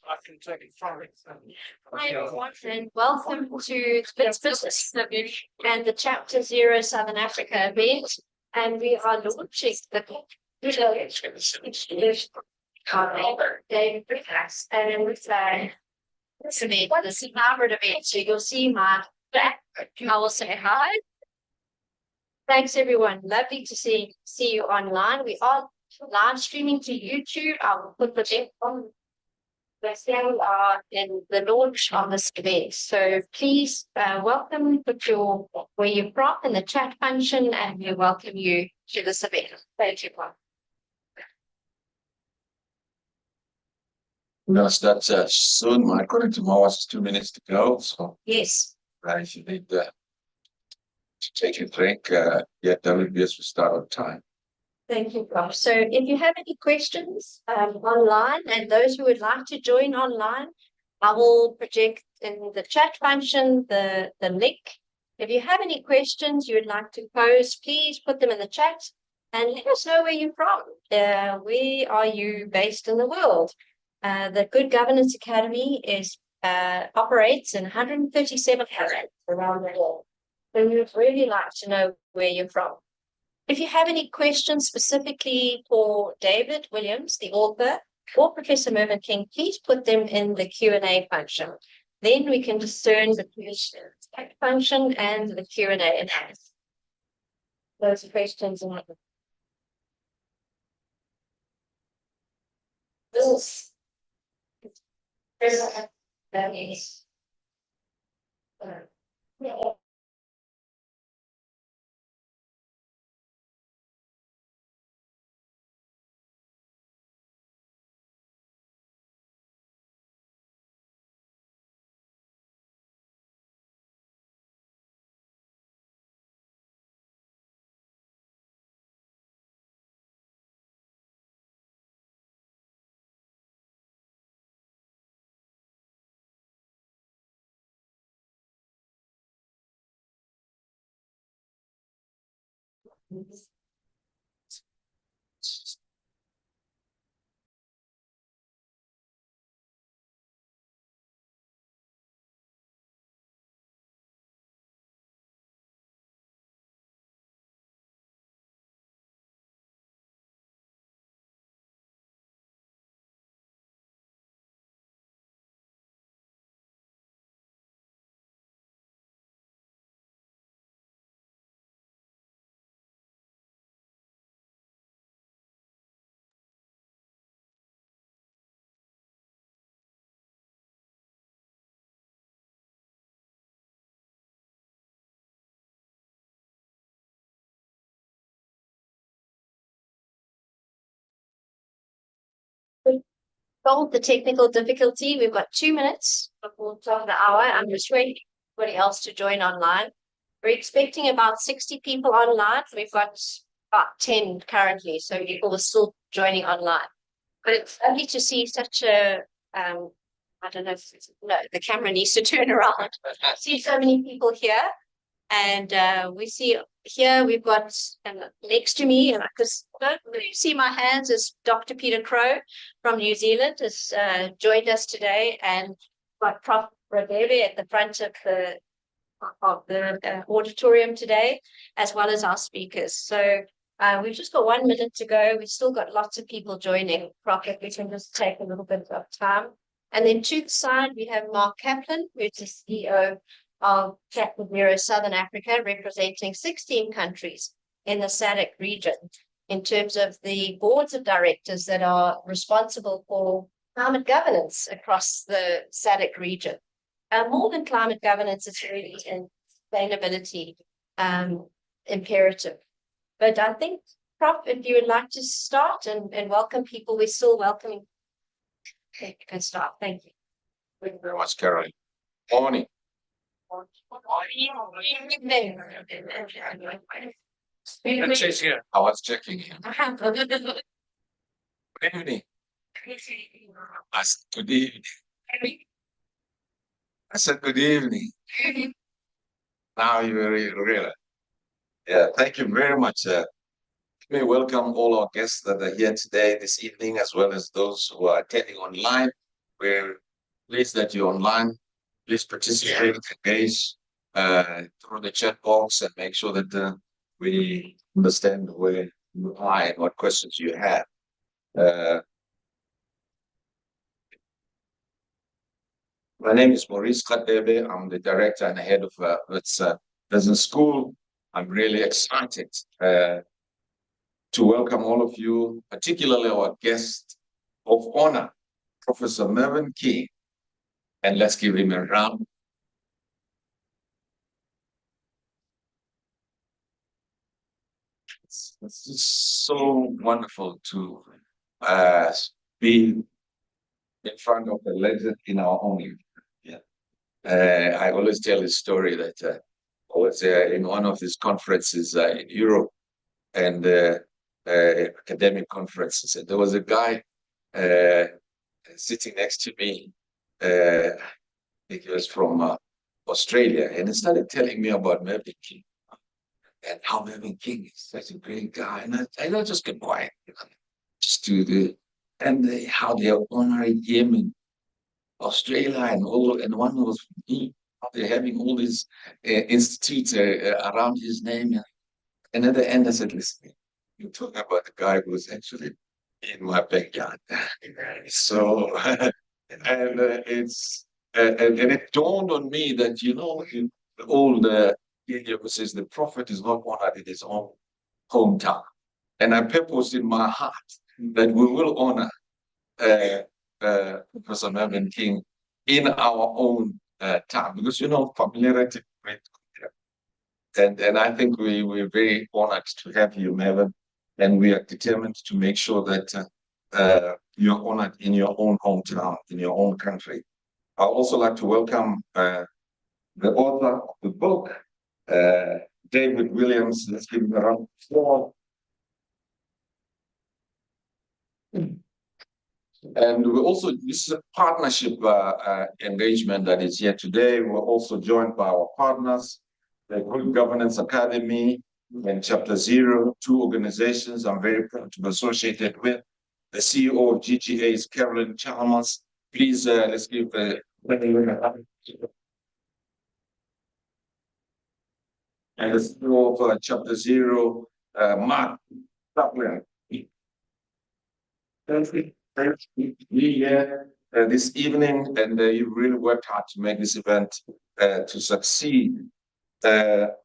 I can take it from it. Hi everyone, and welcome to the Business and the Chapter Zero Southern Africa event. And we are launching the David Brickhouse. And it's this hybrid event. So you'll see my back. I will say hi. Thanks everyone. Lovely to see you online. We are live streaming to YouTube. I will put the link on. We are in the launch of this event. So please welcome, put your where you're from in the chat function, and we welcome you to this event. Thank you, Paul. We're going to start soon. According to Moa, it's 2 minutes to go. So, yes, if you need to take a drink, WBS will start on time. Thank you, Prof. So if you have any questions online, and those who would like to join online, I will project in the chat function the link. If you have any questions you would like to pose, please put them in the chat and let us know where you're from. Where are you based in the world? The Good Governance Academy operates in 137 countries around the world. So we would really like to know where you're from. If you have any questions specifically for David Williams, the author, or Professor Mervyn King, please put them in the Q&A function. Then we can discern between the function and the Q&A. Those questions and this that is solve the technical difficulty. We've got 2 minutes before the top of the hour. I'm just waiting for everybody else to join online. We're expecting about 60 people online. We've got about 10 currently, so people are still joining online. But it's lovely to see such a, I don't know if no, the camera needs to turn around. See so many people here. And we see here we've got next to me, because you see my hands, is Dr. Peter Crow from New Zealand has joined us today, and got Prof. Radebe at the front of the auditorium today, as well as our speakers. So we've just got 1 minute to go. We've still got lots of people joining. Prof, if we can just take a little bit of time. And then to the side, we have Mark Kaplan, who's the CEO of Chapter Zero Southern Africa, representing 16 countries in the SADC region in terms of the boards of directors that are responsible for climate governance across the SADC region. More than climate governance, it's really a sustainability imperative. But I think, Prof, if you would like to start and welcome people, we're still welcoming. Okay, you can start. Thank you. Thank you very much, Caroline. Morning. It says here. I was checking in. Good evening. I said good evening. I said good evening. Now you really. Yeah, thank you very much. Let me welcome all our guests that are here today, this evening, as well as those who are attending online. we're pleased that you're online. Please participate, engage through the chat box and make sure that we understand where you are and what questions you have. My name is Maurice Kadebe. I'm the director and head of Wits Business School. I'm really excited to welcome all of you, particularly our guest of honor, Professor Mervyn King. And let's give him a round. It's just so wonderful to be in front of a legend in our own. Yeah. I always tell this story that I was in one of these conferences in Europe and academic conferences, and there was a guy sitting next to me. He was from Australia, and he started telling me about Mervyn King and how Mervyn King is such a great guy. And I just kept quiet, just to the and how they are honoring him in Australia and all. And one was me. How they're having all these institutes around his name. And at the end, I said, "Listen, you're talking about the guy who was actually in my backyard." So, and and it dawned on me that in the old idiom says the prophet is not honored in his own hometown, and I purposed in my heart that we will honor Professor Mervyn King in our own town, because familiarity. And I think we're very honored to have you, Mervyn, and we are determined to make sure that you're honored in your own hometown, in your own country. I'd also like to welcome the author of the book, David Williams. Let's give him a round of applause. And this is a partnership engagement that is here today. We're also joined by our partners, the Good Governance Academy and Chapter Zero, two organizations I'm very proud to be associated with. The CEO of GGA is Carolyn Chalmers. Please, let's give and the CEO of Chapter Zero, Mark Chaplin. Thank you here this evening, and you really worked hard to make this event to succeed. Let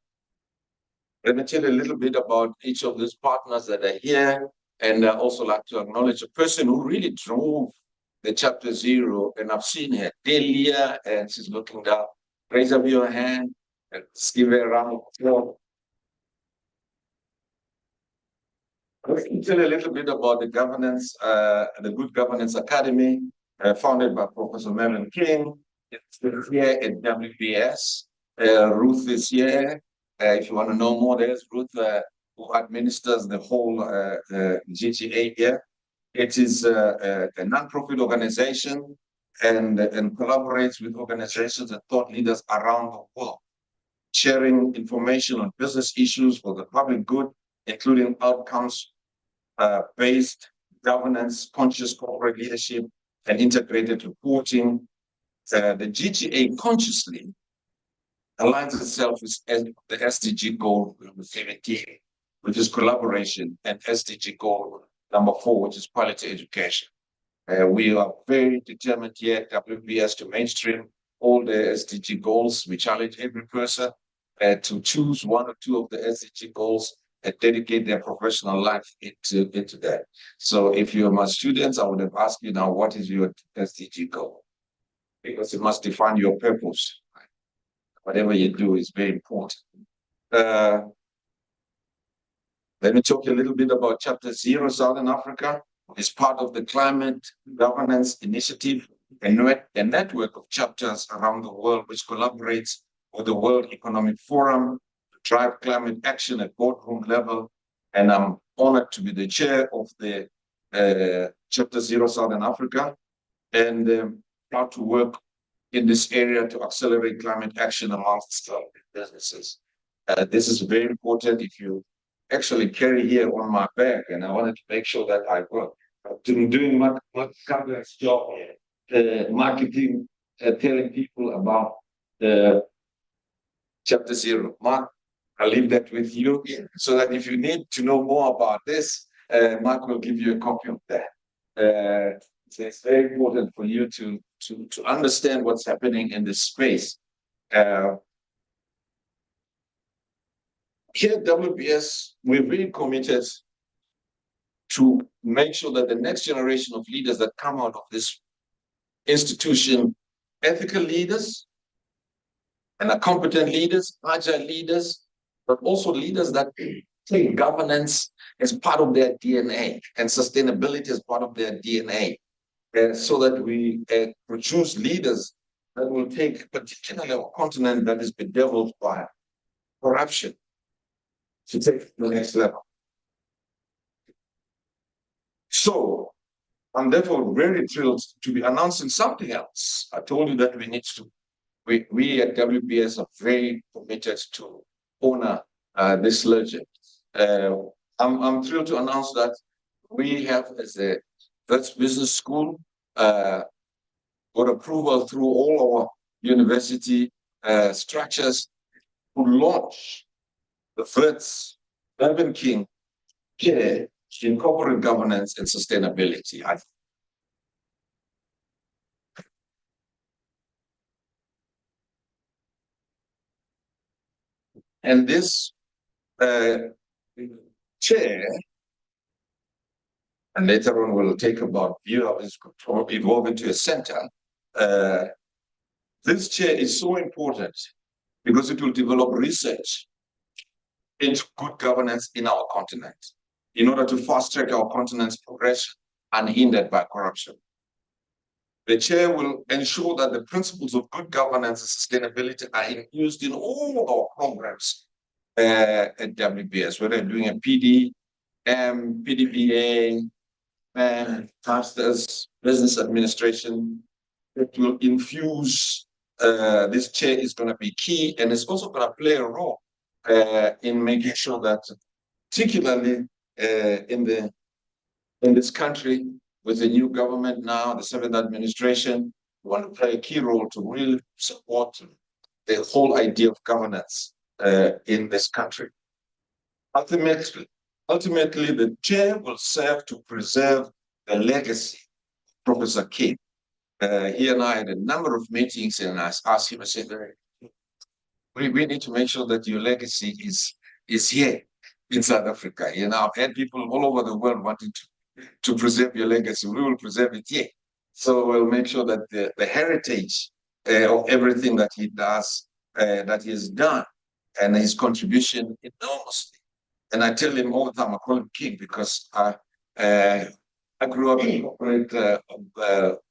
me tell you a little bit about each of these partners that are here, and I also like to acknowledge a person who really drove the Chapter Zero, and I've seen her, Delia, and she's looking down. Raise up your hand and let's give her a round of applause. Let me tell you a little bit about the governance, the Good Governance Academy, founded by Professor Mervyn King. It's here at WBS. Ruth is here. If you want to know more, there's Ruth, who administers the whole GGA here. It is a non-profit organization and collaborates with organizations and thought leaders around the world, sharing information on business issues for the public good, including outcomes-based governance, conscious corporate leadership, and integrated reporting. The GGA consciously aligns itself with the SDG goal number 17, which is collaboration, and SDG goal number 4, which is quality education. We are very determined here at WBS to mainstream all the SDG goals. We challenge every person to choose one or two of the SDG goals and dedicate their professional life into that. So if you're my students, I would have asked you now, what is your SDG goal? Because it must define your purpose. Whatever you do is very important. Let me talk a little bit about Chapter Zero Southern Africa. It's part of the Climate Governance Initiative, a network of chapters around the world which collaborates with the World Economic Forum to drive climate action at boardroom level. And I'm honored to be the chair of the Chapter Zero Southern Africa, and proud to work in this area to accelerate climate action amongst businesses. This is very important. If you actually carry here on my back, and I wanted to make sure that I work. I've been doing my complex job here. marketing, telling people about the chapter 0. Mark, I'll leave that with you so that if you need to know more about this, Mark will give you a copy of that. So it's very important for you to understand what's happening in this space. Here at WBS, we're really committed to make sure that the next generation of leaders that come out of this institution, ethical leaders and are competent leaders, agile leaders, but also leaders that take governance as part of their DNA and sustainability as part of their DNA, so that we produce leaders that will take particularly our continent that is bedeviled by corruption to take it to the next level. So I'm therefore very thrilled to be announcing something else. I told you that we at WBS are very committed to honor this legend. I'm thrilled to announce that we have, as a Wits Business School, got approval through all our university structures to launch the Wits Urban King Chair in Corporate Governance and Sustainability. And this chair, and later on we'll take about view of this evolve into a center. This chair is so important because it will develop research into good governance in our continent in order to fast track our continent's progression unhindered by corruption. The chair will ensure that the principles of good governance and sustainability are used in all our programs at WBS, whether doing a PD, PDBA, Masters, Business Administration. It will infuse, this chair is going to be key, and it's also going to play a role in making sure that, particularly in this country, with the new government now, the 7th administration, we want to play a key role to really support the whole idea of governance in this country. Ultimately, the chair will serve to preserve the legacy of Professor King. He and I had a number of meetings, and I asked him, I said, we need to make sure that your legacy is here in South Africa. You know, I've had people all over the world wanting to preserve your legacy. We will preserve it here. So we'll make sure that the heritage of everything that he does, that he has done, and his contribution enormously. And I tell him all the time, I call him King because I grew up in corporate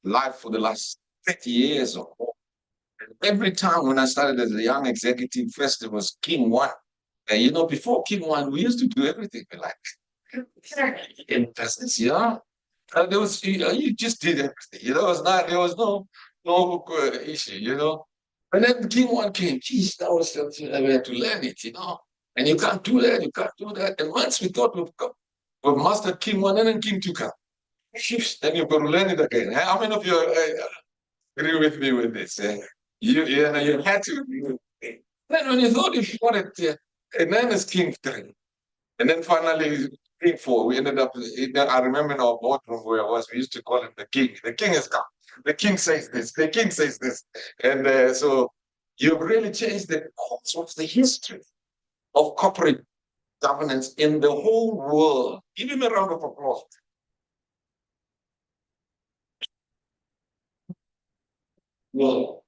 life for the last 30 years or more. And every time when I started as a young executive, first it was King One. And you know, before King One, we used to do everything we like. In business, yeah. And there was, you just did everything. You know, there was no issue, you know. And then King One came, geez, that was something I had to learn it, you know. And you can't do that, you can't do that. And once we thought we've mastered King One, and then King Two come. Then you've got to learn it again. How many of you agree with me with this? You had to. Then when you thought you got it, and then it's King Three. And then finally, King Four, we ended up, I remember in our boardroom where I was, we used to call him the King. The King has come. The King says this. The King says this. And so you've really changed the course of the history of corporate governance in the whole world. Give him a round of applause. Well,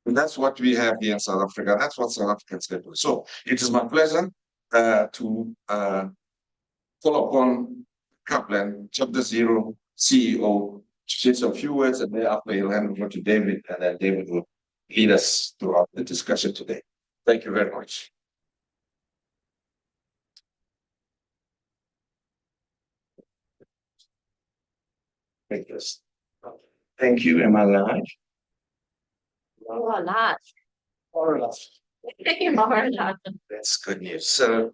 that's what we have here in South Africa. That's what South Africans can do. So it is my pleasure to call upon Kaplan, Chapter 0 CEO, to say some few words, and thereafter he'll hand over to David, and then David will lead us throughout the discussion today. Thank you very much. Thank you. Am I live? Oh, nice. All right. That's good news. So,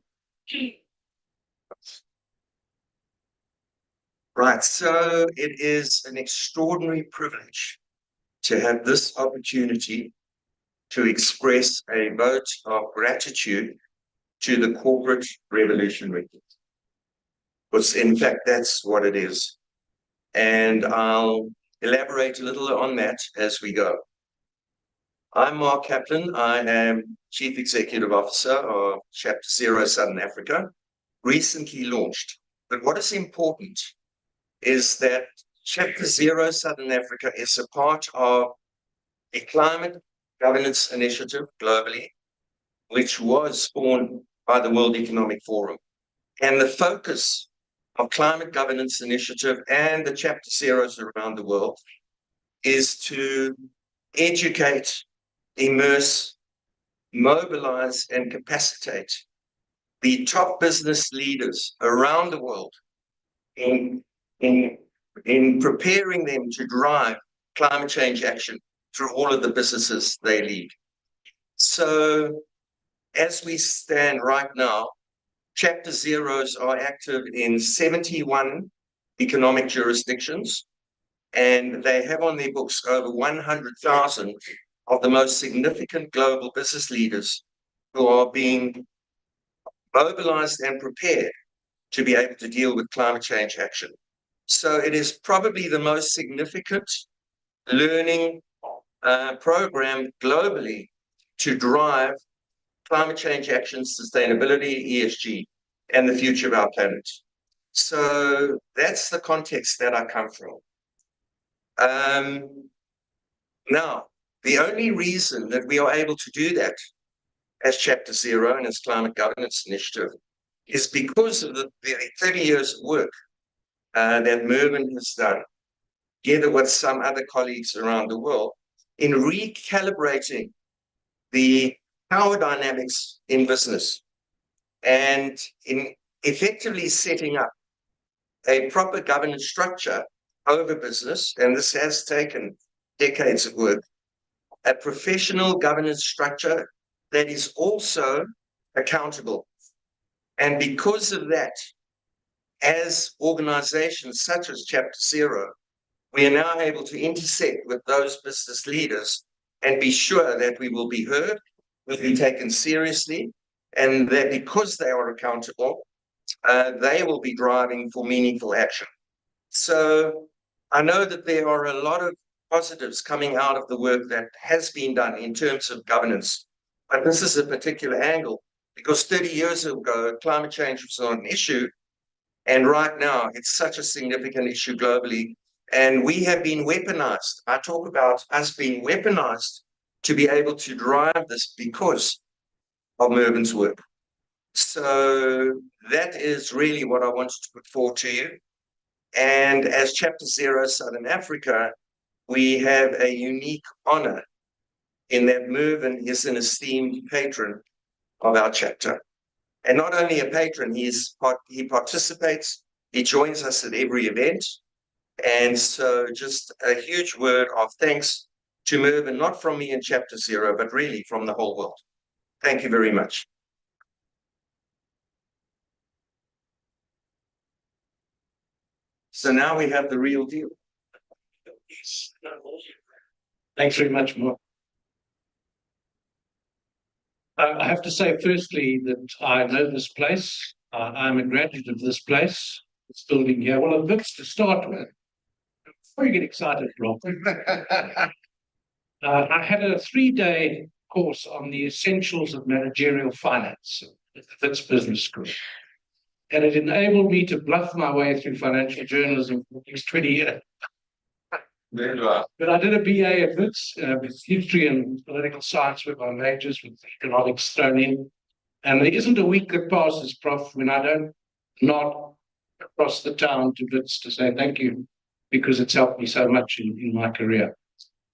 right. So it is an extraordinary privilege to have this opportunity to express a vote of gratitude to the corporate revolutionary. Because in fact, that's what it is. And I'll elaborate a little on that as we go. I'm Mark Kaplan. I am Chief Executive Officer of Chapter Zero Southern Africa, recently launched. But what is important is that Chapter Zero Southern Africa is a part of a climate governance initiative globally, which was spawned by the World Economic Forum. And the focus of climate governance initiative and the Chapter Zeros around the world is to educate, immerse, mobilize, and capacitate the top business leaders around the world in preparing them to drive climate change action through all of the businesses they lead. So as we stand right now, Chapter Zeros are active in 71 economic jurisdictions, and they have on their books over 100,000 of the most significant global business leaders who are being mobilized and prepared to be able to deal with climate change action. So it is probably the most significant learning program globally to drive climate change action, sustainability, ESG, and the future of our planet. So that's the context that I come from. Now, the only reason that we are able to do that as Chapter Zero and as Climate Governance Initiative is because of the 30 years of work that Mervyn has done, together with some other colleagues around the world, in recalibrating the power dynamics in business and in effectively setting up a proper governance structure over business, and this has taken decades of work, a professional governance structure that is also accountable. And because of that, as organizations such as Chapter Zero, we are now able to intersect with those business leaders and be sure that we will be heard, will be taken seriously, and that because they are accountable, they will be driving for meaningful action. So I know that there are a lot of positives coming out of the work that has been done in terms of governance, but this is a particular angle because 30 years ago, climate change was not an issue, and right now it's such a significant issue globally, and we have been weaponized. I talk about us being weaponized to be able to drive this because of Mervyn's work. So that is really what I wanted to put forward to you. And as Chapter Zero Southern Africa, we have a unique honor in that Mervyn is an esteemed patron of our chapter. And not only a patron, he participates, he joins us at every event. And so just a huge word of thanks to Mervyn, not from me in Chapter Zero, but really from the whole world. Thank you very much. So now we have the real deal. Thanks very much, Mark. I have to say, firstly, that I know this place. I'm a graduate of this place, this building here. Well, a bit to start with. Before you get excited, Rob. I had a 3-day course on the essentials of managerial finance at the Wits Business School. And it enabled me to bluff my way through financial journalism for the next 20 years. But I did a BA at Wits with history and political science with my majors, with economics thrown in. And there isn't a week that passes, Prof, when I don't nod across the town to Wits to say thank you, because it's helped me so much in my career.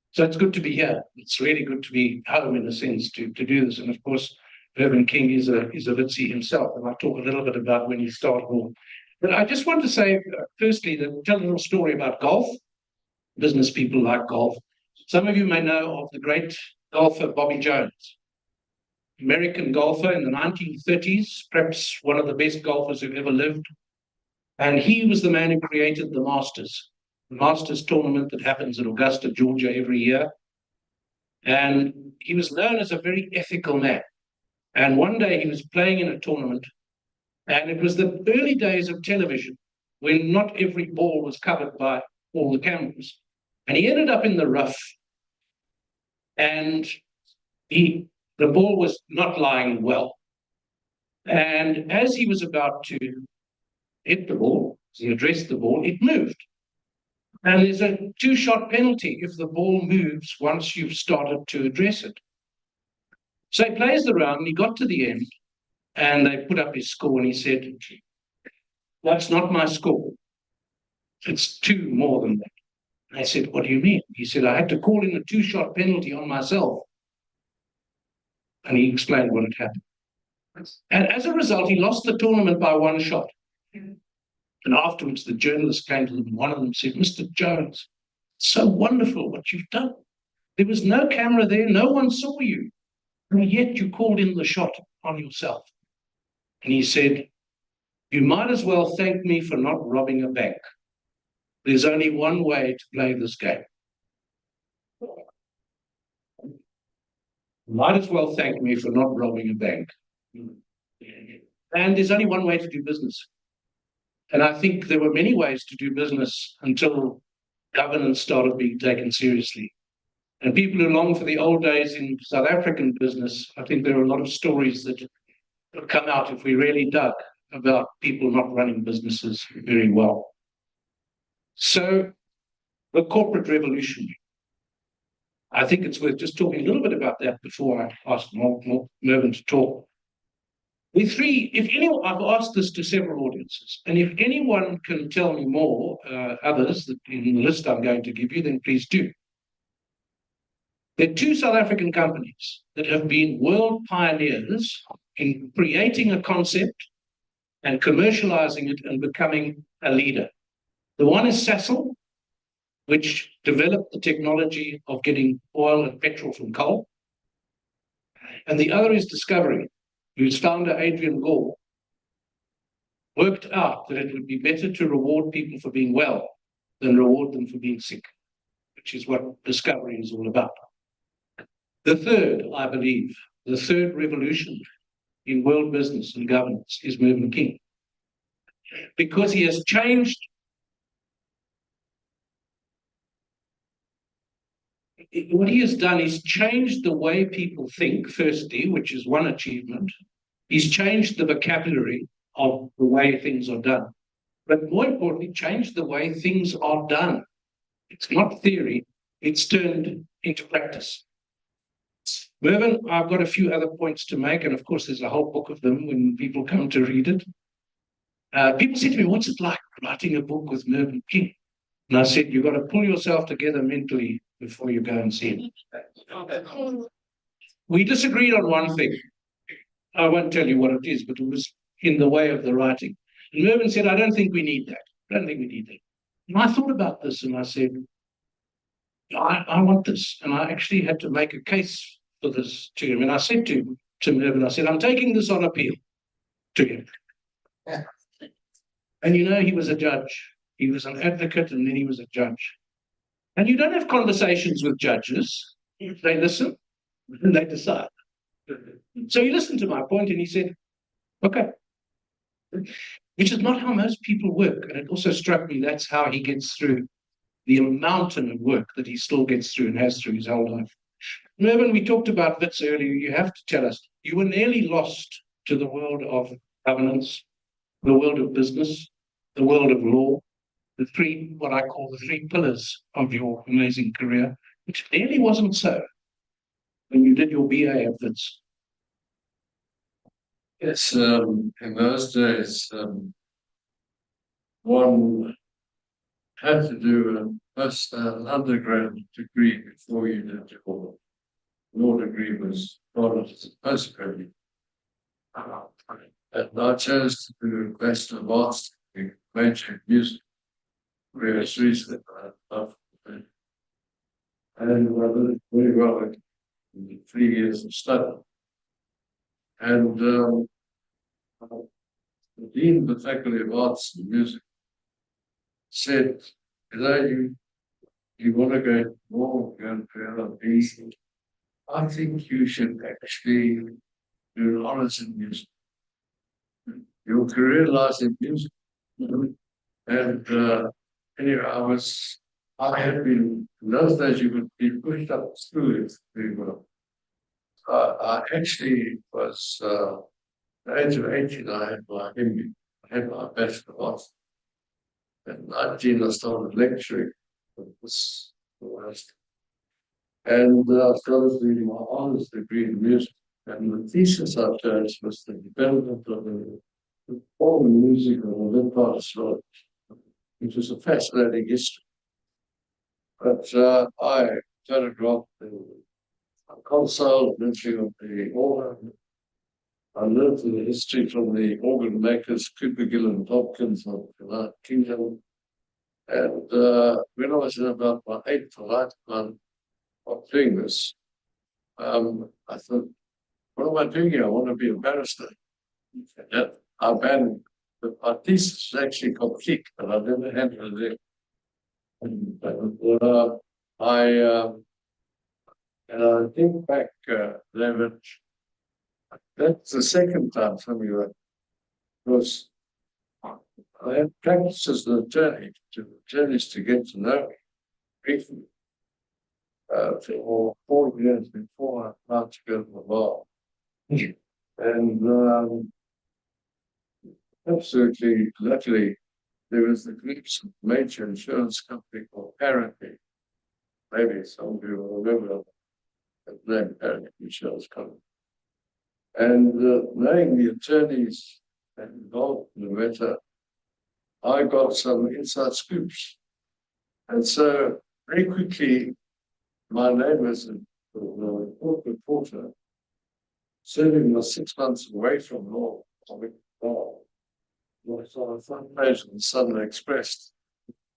So it's good to be here. It's really good to be home in a sense to do this. And of course, Mervyn King is a Witsy himself, and I'll talk a little bit about when he started. But I just want to say, firstly, that tell a little story about golf. Business people like golf. Some of you may know of the great golfer Bobby Jones, American golfer in the 1930s, perhaps one of the best golfers who ever lived. And he was the man who created the Masters. Masters tournament that happens in Augusta, Georgia every year. And he was known as a very ethical man. And one day he was playing in a tournament, and it was the early days of television when not every ball was covered by all the cameras. And he ended up in the rough, and the ball was not lying well. And as he was about to hit the ball, as he addressed the ball, it moved. And there's a 2-shot penalty if the ball moves once you've started to address it. So he plays the round, and he got to the end, and they put up his score, and he said, "That's not my score. It's 2 more than that." I said, "What do you mean?" He said, "I had to call in a 2-shot penalty on myself." And he explained what had happened. And as a result, he lost the tournament by 1 shot. And afterwards, the journalist came to them, and one of them said, "Mr. Jones, so wonderful what you've done. There was no camera there, no one saw you, and yet you called in the shot on yourself." And he said, "You might as well thank me for not robbing a bank. There's only one way to play this game. You might as well thank me for not robbing a bank. And there's only one way to do business." And I think there were many ways to do business until governance started being taken seriously. And people who long for the old days in South African business, I think there are a lot of stories that would come out if we really dug about people not running businesses very well. So the corporate revolution, I think it's worth just talking a little bit about that before I ask Mervyn to talk. I've asked this to several audiences, and if anyone can tell me more, others in the list I'm going to give you, then please do. There are 2 South African companies that have been world pioneers in creating a concept and commercializing it and becoming a leader. The one is Sasol, which developed the technology of getting oil and petrol from coal. And the other is Discovery, whose founder, Adrian Gore, worked out that it would be better to reward people for being well than reward them for being sick, which is what Discovery is all about. The third, I believe, the third revolution in world business and governance is Mervyn King, because he has changed. What he has done is changed the way people think, firstly, which is one achievement. He's changed the vocabulary of the way things are done. But more importantly, changed the way things are done. It's not theory, it's turned into practice. Mervyn, I've got a few other points to make, and of course there's a whole book of them when people come to read it. People say to me, "What's it like writing a book with Mervyn King?" And I said, "You've got to pull yourself together mentally before you go and see him." We disagreed on one thing. I won't tell you what it is, but it was in the way of the writing. And Mervyn said, "I don't think we need that. I don't think we need that." And I thought about this and I said, I want this. And I actually had to make a case for this to him. And I said to Mervyn, I said, "I'm taking this on appeal to him." Yeah. And you know, he was a judge. He was an advocate, and then he was a judge. And you don't have conversations with judges. They listen and they decide. So he listened to my point and he said, "Okay." Which is not how most people work. And it also struck me that's how he gets through the mountain of work that he still gets through and has through his whole life. Mervyn, we talked about Wits earlier. You have to tell us, you were nearly lost to the world of governance, the world of business, the world of law, what I call the 3 pillars of your amazing career, which nearly wasn't so when you did your BA at Wits. Yes, in those days, one had to do an undergrad degree before you did your law degree was part of the postgraduate. And I chose to do a Bachelor of Arts degree, major in music, various reasons. And I did very well in 3 years of study. And the Dean of the Faculty of Arts and Music said, you want to go more, go further, easy. I think you should actually do honors in music. Your career lies in music. And anyway, I had been, in those days you would be pushed up through it very well. I actually was, at the age of 18, I had my bachelor of arts. At 19, I started lecturing. It was the worst. And I started reading my honors degree in music. And the thesis I chose was the development of the performing music of the Lynn-Carter Road, which was a fascinating history. But I photographed the console, literally of the organ. I learned the history from the organ makers, Cooper, Gill and Hopkins of the United Kingdom. And when I was in about my 8th or 9th month of doing this, I thought, what am I doing here? I want to be a barrister. Yeah, I abandoned. My thesis was actually complete, but I never handled it. And I think back, David, that's the second time somebody was I had practiced as an attorney to attorneys to get to know me briefly for 4 years before I applied to go to the bar. And absolutely, luckily, there was the glimpse of a major insurance company called Parakeet. Maybe some of you will remember the name Parakeet Insurance Company. And knowing the attorneys involved in the matter, I got some inside scoops. And so very quickly, my name as a court reporter, serving was 6 months away from law. I went to bar. Was on the front page of the Sunday Express.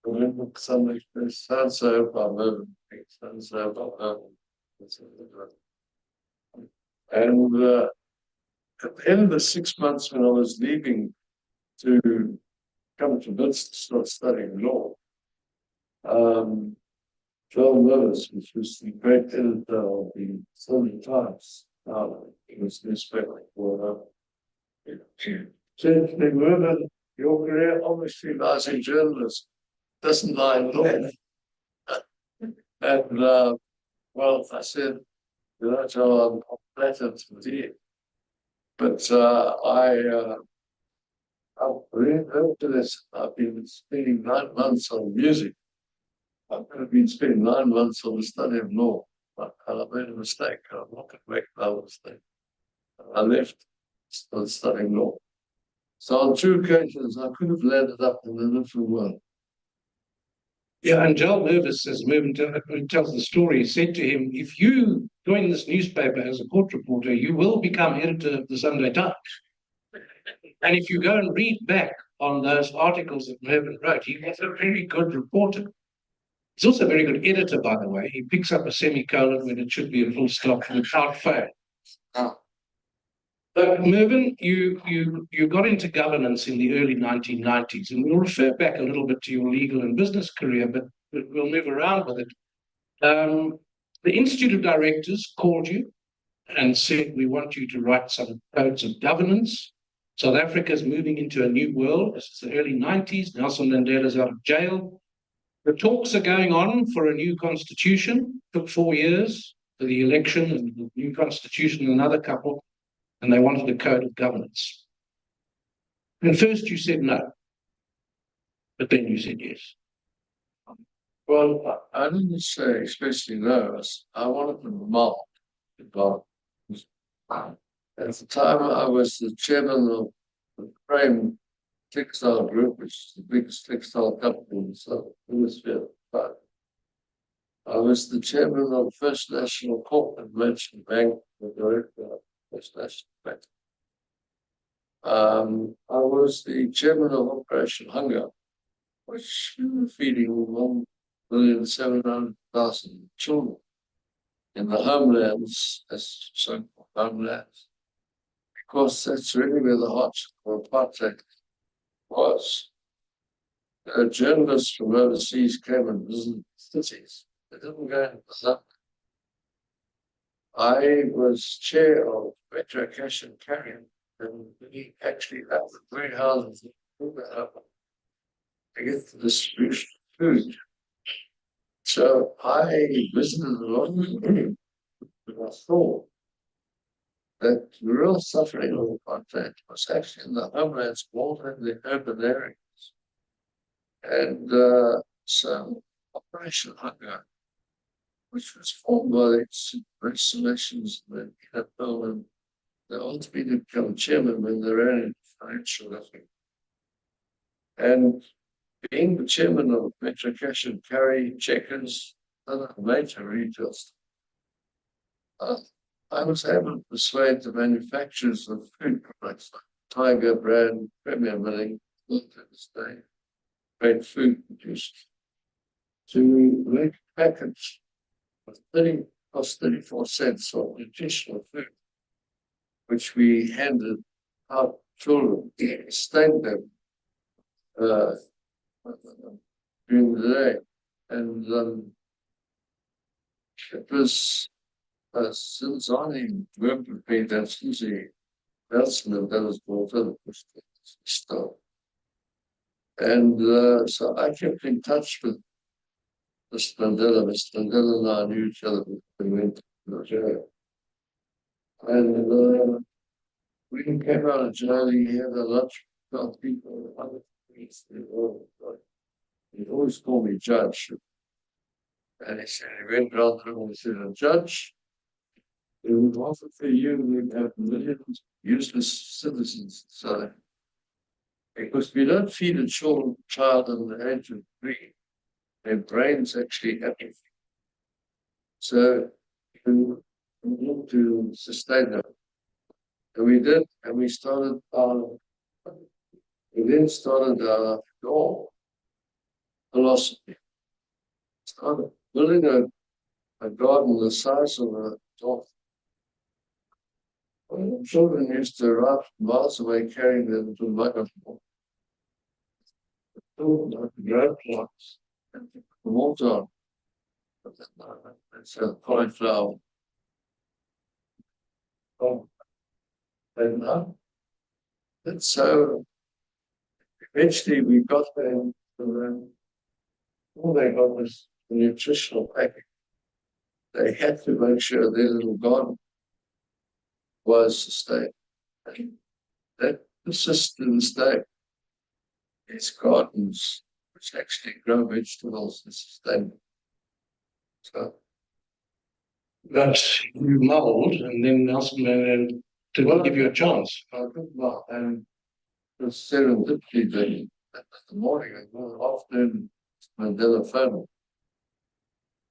Remember the Sunday Express? So by Mervyn, so by Mervyn. And at the end of the 6 months when I was leaving to come to Wits to start studying law, Joel Lewis, which was the great editor of the Sunday Times, it was newspaper for said to me, Mervyn, your career obviously lies in journalism, doesn't lie in law. And well, I said, you know, Joel, I'm flattered with you. But I've really heard to this. I've been spending 9 months on music. I've been spending 9 months on the study of law. But I made a mistake. I'm not going to make another mistake. I left, started studying law. So on 2 occasions, I could have landed up in the different world. Yeah, and Joel Mervis, as Mervyn tells the story, said to him, if you join this newspaper as a court reporter, you will become editor of the Sunday Times. And if you go and read back on those articles that Mervyn wrote, he was a very good reporter. He's also a very good editor, by the way. He picks up a semicolon when it should be a full stop without fail. But Mervyn, you got into governance in the early 1990s, and we'll refer back a little bit to your legal and business career, but we'll move around with it. The Institute of Directors called you and said, we want you to write some codes of governance. South Africa is moving into a new world. This is the early 90s. Nelson Mandela's out of jail. The talks are going on for a new constitution. It took 4 years for the election and the new constitution, another couple. And they wanted a code of governance. And first you said no, but then you said yes. Well, I didn't say especially no. I wanted to remark about. At the time, I was the chairman of the Frame Textile Group, which is the biggest textile company in the Southern Hemisphere. But I was the chairman of First National Corporate Merchant Bank, the director of First National Bank. I was the chairman of Operation Hunger, which we were feeding 1,700,000 children in the homelands, as so-called homelands. Of course, that's really where the heart of apartheid was. journalists from overseas came and visited cities. They didn't go into London. I was chair of Metro Cash and Carry, and we actually had the warehouses to get the distribution of food. So I visited a lot of them, but I thought that the real suffering of the continent was actually in the homelands more than the urban areas. And so Operation Hunger, which was formed by the British selections that had Poland, they ultimately become chairman when they ran into financial effort. And being the chairman of Metro Cash and Carry, Checkers, other major retailers, I was able to persuade the manufacturers of food products like Tiger brand, Premier Milling, to this day, great food producers, to make a package of 34 cents of nutritional food, which we handed out to children, stained them during the day. And it was since I worked with me, that's usually announcement that was brought in, which stuff. And so I kept in touch with Mr. Mandela. Mr. Mandela and I knew each other when we went to Nigeria. And we came out of jail, he had a lunch with people, other things. He always called me Judge. And he said, he went around the room and he said, Judge, it would offer for you, we have millions of useless citizens. So, because we don't feed a child under the age of 3, their brains actually atrophy. So, we need to sustain them. And we did, and we then started our goal philosophy. Started building a garden the size of a dog. When children used to arrive miles away carrying them to microphone. Grow plants, water, it's a cauliflower. And so eventually we got them to all they got was the nutritional package. They had to make sure their little garden was sustained. That persists to this day. It's gardens which actually grow vegetables and sustain them. So, But you mold and then Nelson Mandela didn't give you a chance. I think about and the serendipity that the morning and the afternoon Mandela phone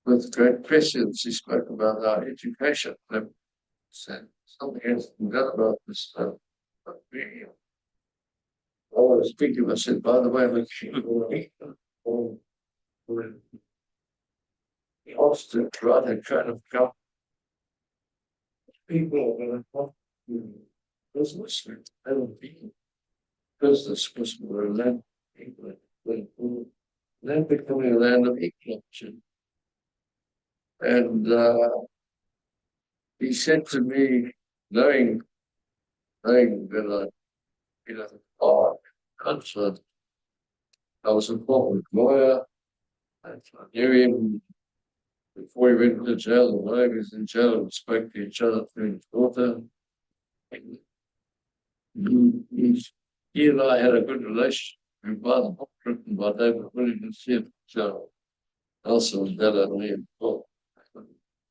with great prescience he spoke about our education. Said something else forgot about this really. I was speaking, I said, by the way, he wants to write a kind of come. People are going to talk to business and business was more a land, then becoming a land of equality. And he said to me, knowing that concert, I was a former lawyer, and I knew him before he went to jail. The lawyer was in jail, we spoke to each other through his daughter. He and I had a good relationship. We by the book written by David Williams, so Nelson Mandela and me.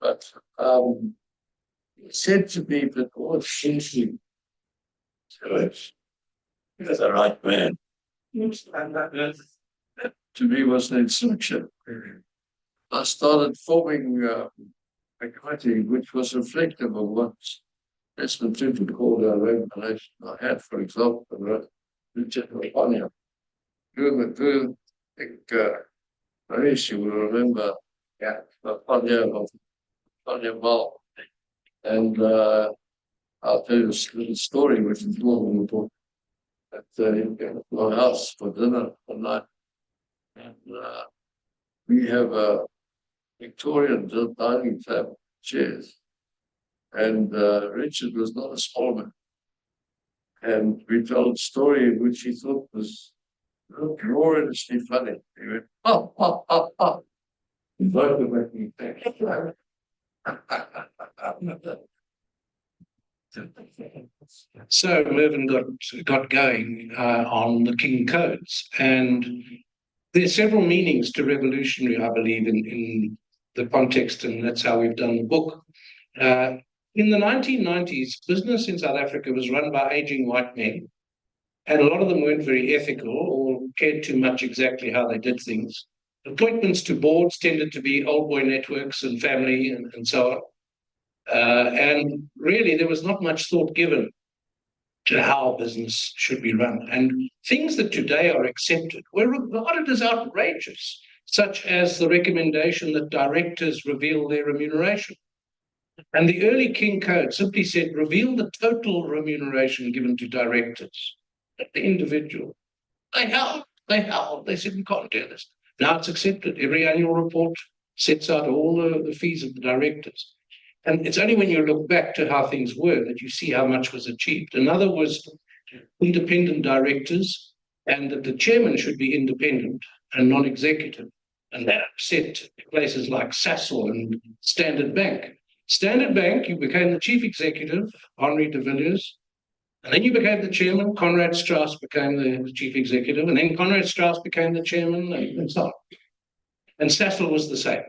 But he said to me, but what essentially you're the right man. To me was an instruction. I started forming a committee which was reflective of what Desmond Tutu called our regulation. I had, for example, Richard Rapania, who I think Maurice, you will remember, Rapania Mal. And I'll tell you a little story which is more in the book. That he came to my house for dinner one night. And we have a Victorian dining table chairs. And Richard was not a small man. And we told a story which he thought was gloriously funny. He went, oh, oh, oh, oh. He tried to make me think. So Mervyn got going on the King Codes, and there's several meanings to revolutionary, I believe, in the context, and that's how we've done the book. In the 1990s, business in South Africa was run by aging white men, and a lot of them weren't very ethical or cared too much exactly how they did things. Appointments to boards tended to be old boy networks and family and so on. And really, there was not much thought given to how business should be run. And things that today are accepted were regarded as outrageous, such as the recommendation that directors reveal their remuneration. And the early King Code simply said, reveal the total remuneration given to directors, the individual. They howled. They said, we can't do this. Now it's accepted. Every annual report sets out all the fees of the directors. And it's only when you look back to how things were that you see how much was achieved. Another was independent directors, and that the chairman should be independent and non-executive. And that upset places like Sasol and Standard Bank. Standard Bank, you became the chief executive, Henri de Villiers, and then you became the chairman. Conrad Strauss became the chief executive, and then Conrad Strauss became the chairman, and so on. And Sasol was the same.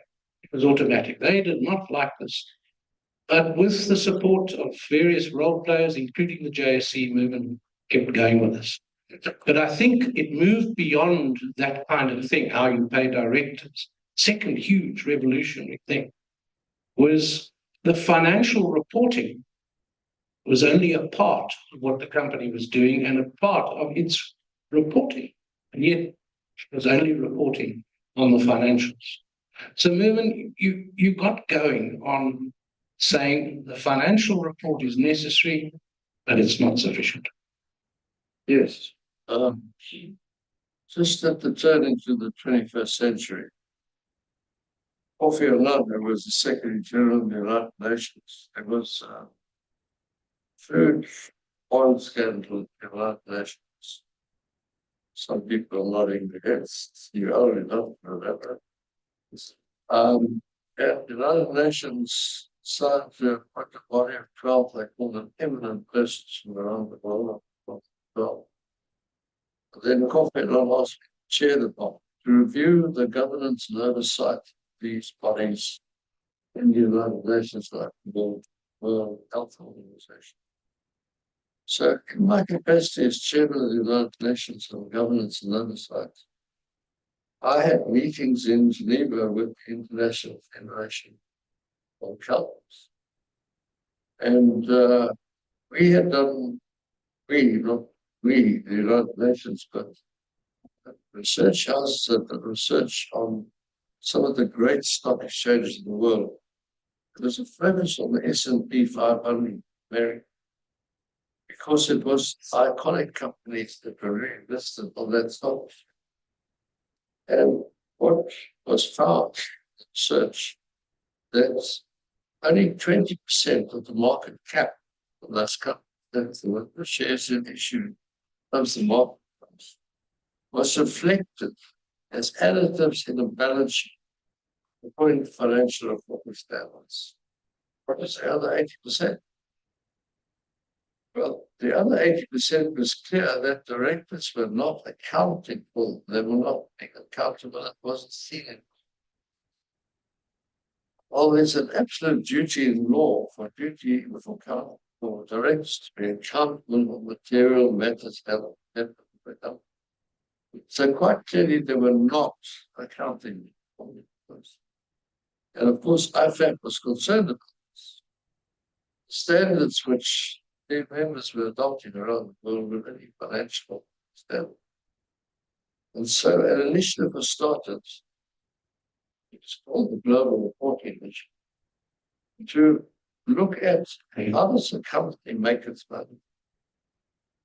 It was automatic. They did not like this. But with the support of various role players, including the JSE, Mervyn kept going with this. But I think it moved beyond that kind of thing, how you pay directors. Second huge revolutionary thing was the financial reporting was only a part of what the company was doing and a part of its reporting. And yet it was only reporting on the financials. So Mervyn, you got going on saying the financial report is necessary, but it's not sufficient. Yes. Just at the turn into the 21st century, Kofi Annan, who was the Secretary General of the United Nations, there was a food oil scandal in the United Nations. Some people are nodding their heads. You already know that. And the United Nations signed a body of 12, they called them eminent persons from around the world. Then Kofi Annan asked me to chair the body to review the governance and oversight of these bodies in the United Nations, like the World Health Organization. So, in my capacity as chairman of the United Nations on governance and oversight, I had meetings in Geneva with the International Federation of Cultures. And we had done, not we, the United Nations, but research houses that did research on some of the great stock exchanges in the world. There was a focus on the S&P 500, because it was iconic companies that were really listed on that stock. And what was found in research, that only 20% of the market cap of those companies, that's the shares in issue of the market was reflected as additives in a balance sheet according to financial reporting standards. What is the other 80%? Well, the other 80% was clear that directors were not accounting for, they were not being accountable, it wasn't seen in. Well, there's an absolute duty in law for directors to be accountable of material matters held. So quite clearly they were not accounting for this. And of course, IFAC was concerned about this. Standards which their members were adopting around the world were really financial standards. And so an initiative was started, it's called the Global Reporting Initiative, to look at how does a company make its money.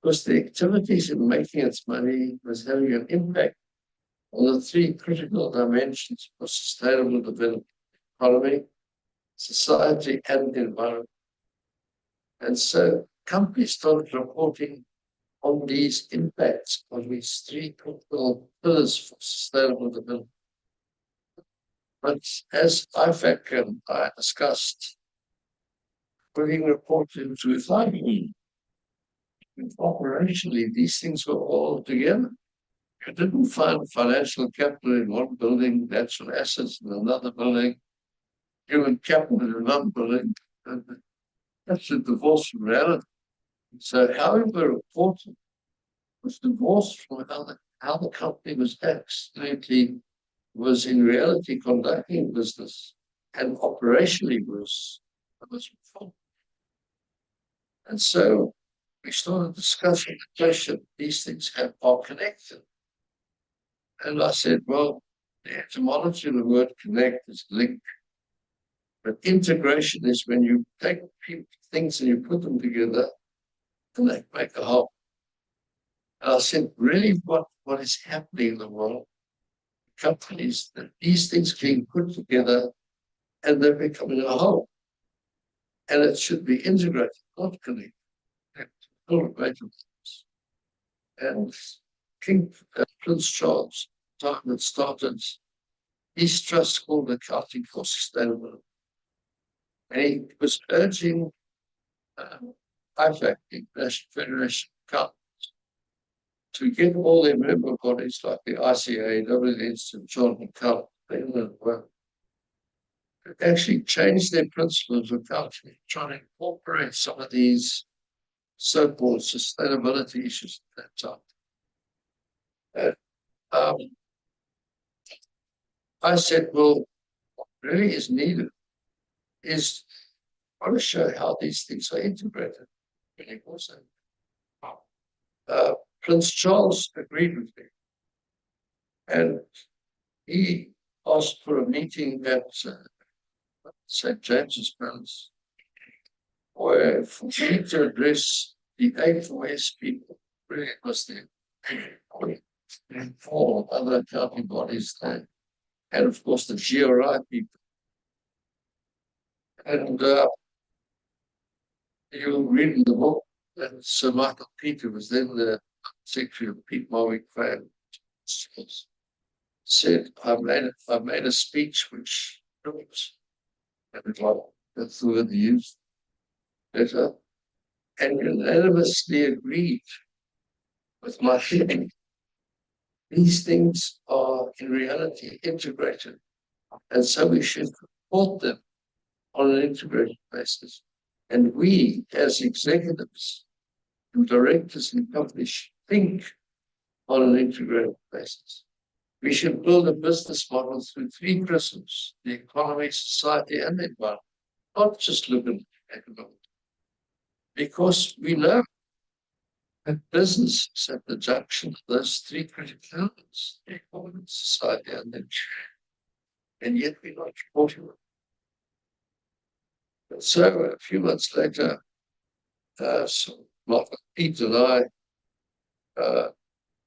Because the activities in making its money was having an impact are the three critical dimensions for sustainable development: economy, society, and the environment. And so companies started reporting on these impacts of these three critical pillars for sustainable development. But as IFAC and I discussed, putting reporting to finding operationally, these things were all together. You didn't find financial capital in one building, natural assets in another building, human capital in another building. And that's a divorce from reality. So how we were reporting was divorced from how the company was actually was in reality conducting business and operationally was performing. And so we started discussing the question these things are connected. And I said, well, the etymology of the word connect is link. But integration is when you take things and you put them together and they make a whole. And I said, really, what is happening in the world? Companies that these things being put together and they're becoming a whole. And it should be integrated, not connected. And King Prince Charles, time that started his trust called Accounting for Sustainability. And he was urging IFAC, the International Federation of Accountants, to get all their member bodies like the ICA, W. Institute, John McCullough, England, actually change their principles of accounting, trying to incorporate some of these so-called sustainability issues at that time. I said, well, what really is needed is I want to show how these things are integrated. Really wasn't. Prince Charles agreed with me, and he asked for a meeting at St. James's Palace, where for me to address the A4S people, really was the four other accounting bodies there, and of course the GRI people. And you'll read in the book that Sir Michael Peter was then the secretary of Pete Marwick Fan, said, I've made a speech which proves and that's the word used better, and unanimously agreed with my thinking. These things are in reality integrated, and so we should report them on an integrated basis. And we, as executives, directors in companies, should think on an integrated basis. We should build a business model through three prisms: the economy, society, and the environment, not just look at economic. Because we know that business is at the junction of those three critical elements: the economy, society, and the environment. And yet we're not reporting them. And so a few months later, Mark, Pete and I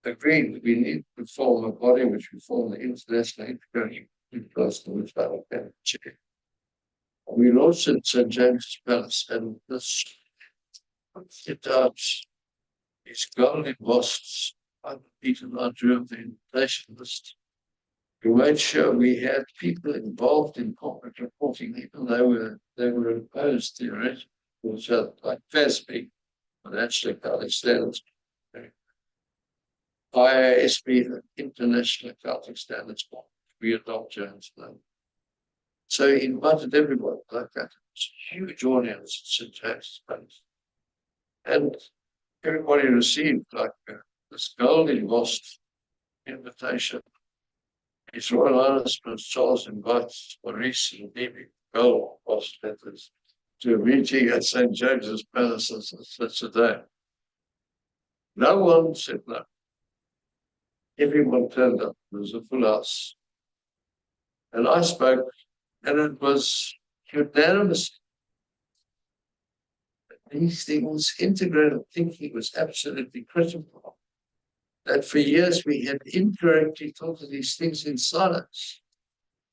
agreed we need to form a body which we form the International Integrated Personal Development Chair. We launched it at St. James's Palace, and this it out is gold embossed. Pete and I drew up the invitation list. We made sure we had people involved in corporate reporting, even though they were opposed theoretically, which are like FASB, Financial Accounting Standards, IASB, International Accounting Standards Board. We adopt Jones now. So he invited everyone like that. It's a huge audience at St. James's Palace. And everybody received like this gold embossed invitation. His Royal Highness Prince Charles invites Maurice and Bibi gold embossed letters to a meeting at St. James's Palace on such a day. No one said no. Everyone turned up. It was a full house. And I spoke, and it was unanimous. These things, integrated thinking was absolutely critical. that for years we had incorrectly thought of these things in silence.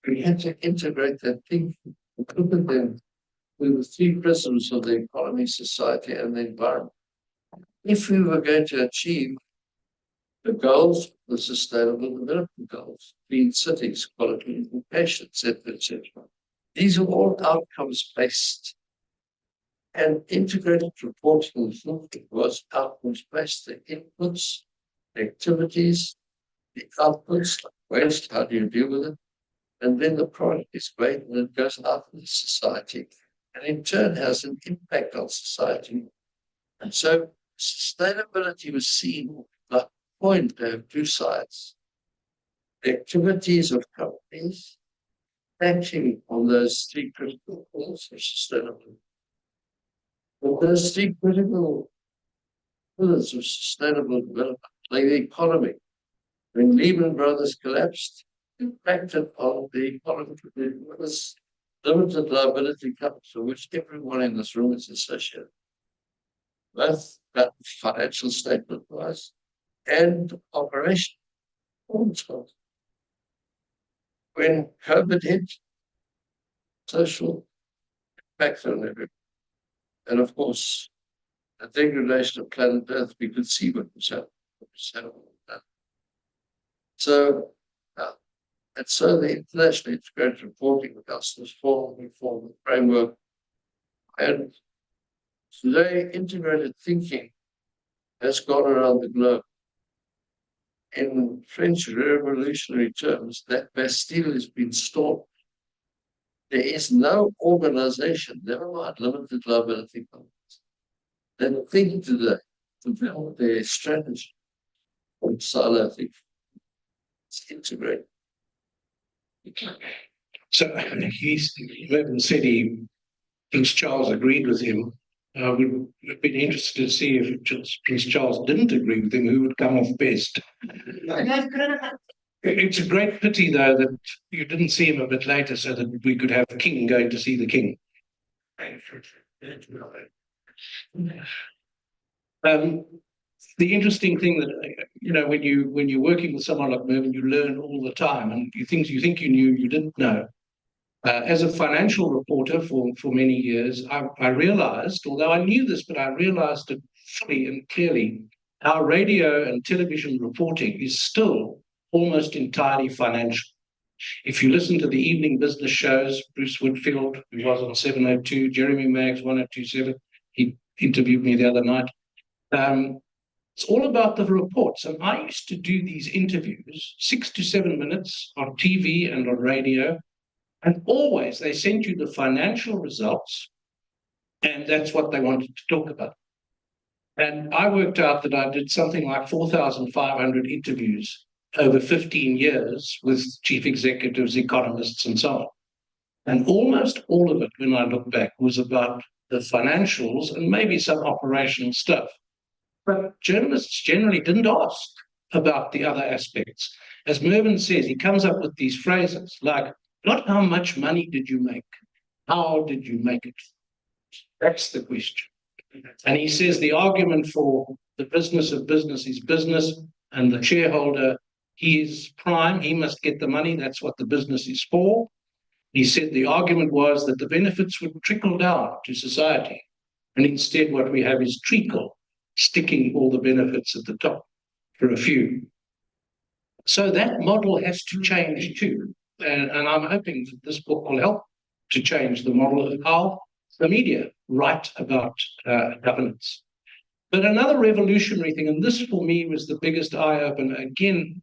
We had to integrate that thinking and look at them with the three prisms of the economy, society, and the environment. If we were going to achieve the goals, the Sustainable Development Goals, clean cities, quality education, etc., etc. These are all outcomes-based. And integrated reporting was outcomes-based. The inputs, the activities, the outputs, like waste, how do you deal with it? And then the product is made and it goes out into society. And in turn has an impact on society. And so sustainability was seen like a coin to have two sides. The activities of companies acting on those three critical goals of sustainability. But those three critical pillars of sustainable development, like the economy, when Lehman Brothers collapsed, impacted on the economy. It was limited liability capital, which everyone in this room is associated with, that financial statement wise and operation. When COVID hit, social impact on everyone. And of course, the degradation of planet Earth, we could see what was happening. So, and so the International Integrated Reporting Council was formed, we formed the framework. And today, integrated thinking has gone around the globe. In French revolutionary terms, that Bastille has been stormed. There is no organization, never mind limited liability companies, that think today to build their strategy on silo thinking. It's integrated. So Mervyn said Prince Charles agreed with him. Would have been interested to see if Prince Charles didn't agree with him, who would come off best. It's a great pity, though, that you didn't see him a bit later so that we could have King going to see the King. The interesting thing that, when you're working with someone like Mervyn, you learn all the time, and you think you knew, you didn't know. As a financial reporter for many years, I realized, although I knew this, but I realized it fully and clearly, our radio and television reporting is still almost entirely financial. If you listen to the evening business shows, Bruce Whitfield, who was on 702, Jeremy Maggs, 1027, he interviewed me the other night. It's all about the reports. And I used to do these interviews, 6 to 7 minutes on TV and on radio. And always they sent you the financial results, and that's what they wanted to talk about. And I worked out that I did something like 4,500 interviews over 15 years with chief executives, economists, and so on. And almost all of it, when I look back, was about the financials and maybe some operational stuff. But journalists generally didn't ask about the other aspects. As Mervyn says, he comes up with these phrases like, not how much money did you make, how did you make it? That's the question. And he says the argument for the business of business is business, and the shareholder, he is prime, he must get the money, that's what the business is for. He said the argument was that the benefits would trickle down to society, and instead what we have is treacle, sticking all the benefits at the top for a few. So that model has to change too. And I'm hoping that this book will help to change the model of how the media write about governance. But another revolutionary thing, and this for me was the biggest eye-opener, again,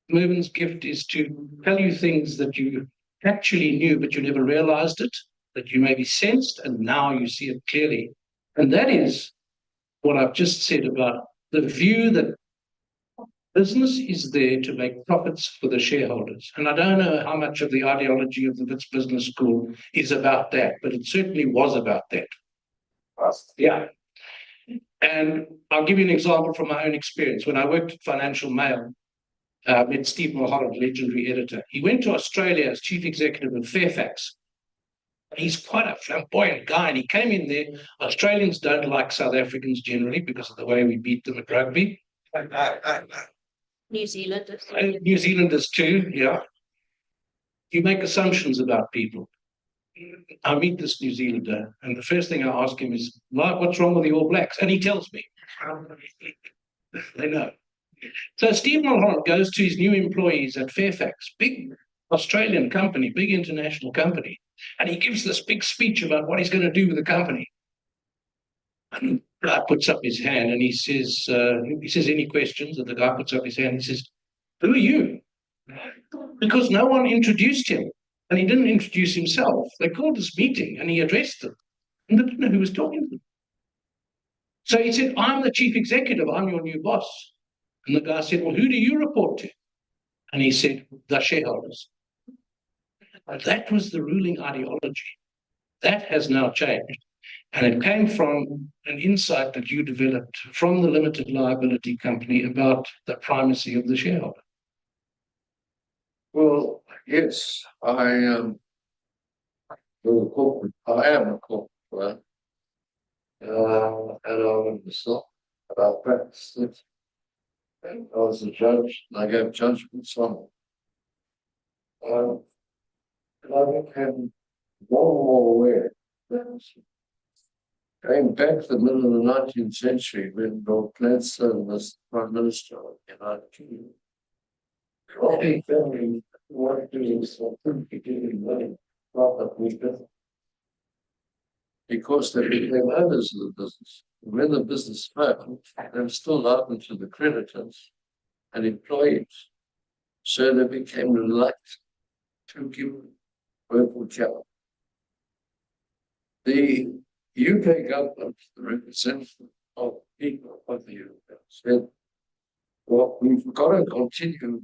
Mervyn's gift is to tell you things that you actually knew, but you never realized it, that you maybe sensed, and now you see it clearly. And that is what I've just said about the view that business is there to make profits for the shareholders. And I don't know how much of the ideology of the Wits Business School is about that, but it certainly was about that. Yeah. And I'll give you an example from my own experience. When I worked at Financial Mail, met Steve Mulholland, legendary editor. He went to Australia as chief executive of Fairfax. He's quite a flamboyant guy, and he came in there. Australians don't like South Africans generally because of the way we beat them at rugby. New Zealanders. New Zealanders too, yeah. You make assumptions about people. I meet this New Zealander, and the first thing I ask him is, what's wrong with the All Blacks? And he tells me. They know. So Steve Mulholland goes to his new employees at Fairfax, big Australian company, big international company, and he gives this big speech about what he's going to do with the company. And the guy puts up his hand and he says, any questions? And the guy puts up his hand and he says, who are you? Because no one introduced him and he didn't introduce himself. They called this meeting and he addressed them and they didn't know who was talking to them. So he said, I'm the chief executive, I'm your new boss. And the guy said, well, who do you report to? And he said, the shareholders. But that was the ruling ideology. That has now changed. And it came from an insight that you developed from the limited liability company about the primacy of the shareholder. Well, yes, I am a corporate lawyer. And I myself, I practiced it. And I was a judge, and I gave judgments on it. And I became more and more aware that going back to the middle of the 19th century, when Lord Gladstone was Prime Minister of the United Kingdom, wealthy families weren't doing so, couldn't be giving money, rather than business, because they became owners of the business. When the business failed, they were still open to the creditors and employees. So they became reluctant to give workable capital. The UK government, the representative of people of the UK, said, well, we've got to continue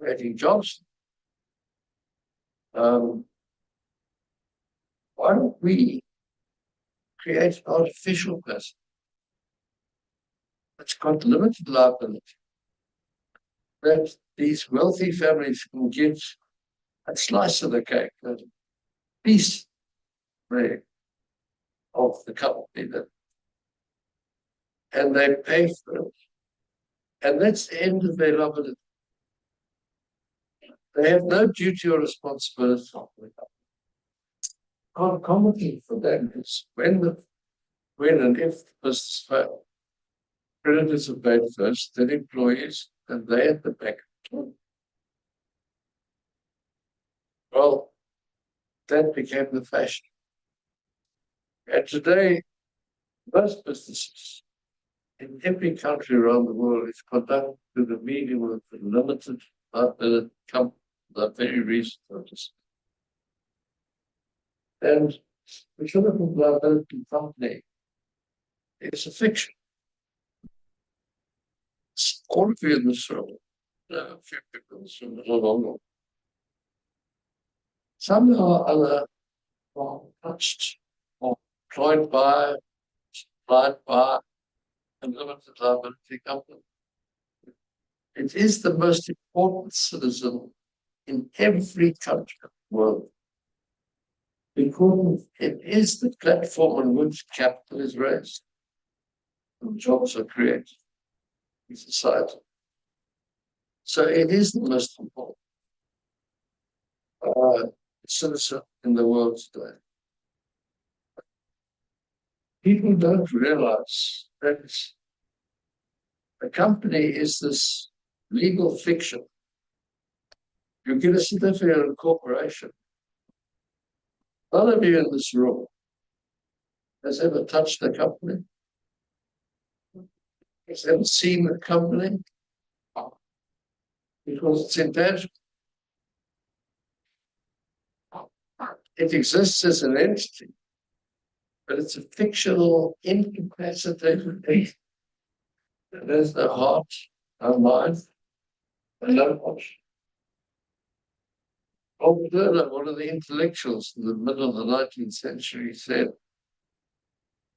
creating jobs. Why don't we create an artificial person that's got limited liability, that these wealthy families can get a slice of the cake, a piece of the company, and they pay for it. And that's the end of their liability. They have no duty or responsibility. Concomitant for them is when and if the business fails, creditors are paid first, then employees, and they at the back. Well, that became the fashion. And today, most businesses in every country around the world is conducted through the medium of the limited liability company, the very recent notice. And the limited liability company is a fiction. All of you in this room, a few people in this room, no longer. Somehow or other are touched or employed by, supplied by a limited liability company. It is the most important citizen in every country of the world, because it is the platform on which capital is raised and jobs are created in society. So it is the most important citizen in the world today. People don't realize that a company is this legal fiction. You get a certificate of incorporation. None of you in this room has ever touched the company, has ever seen the company, because it's intangible. It exists as an entity, but it's a fictional, incapacitated entity. There's no heart, no mind, and no emotion. Robert Lerner, one of the intellectuals in the middle of the 19th century, said,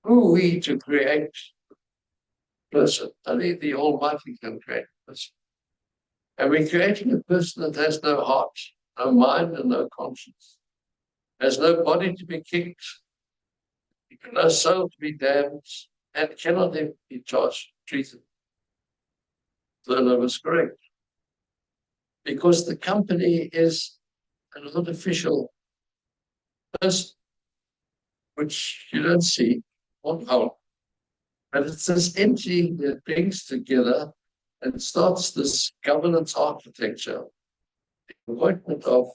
who are we to create a person? Only the Almighty can create a person. And we're creating a person that has no heart, no mind, and no conscience. Has no body to be kicked, no soul to be damned, and cannot be charged, treated. Thurlow was correct. Because the company is an artificial person, which you don't see on whole. But it's this entity that brings together and starts this governance architecture, the appointment of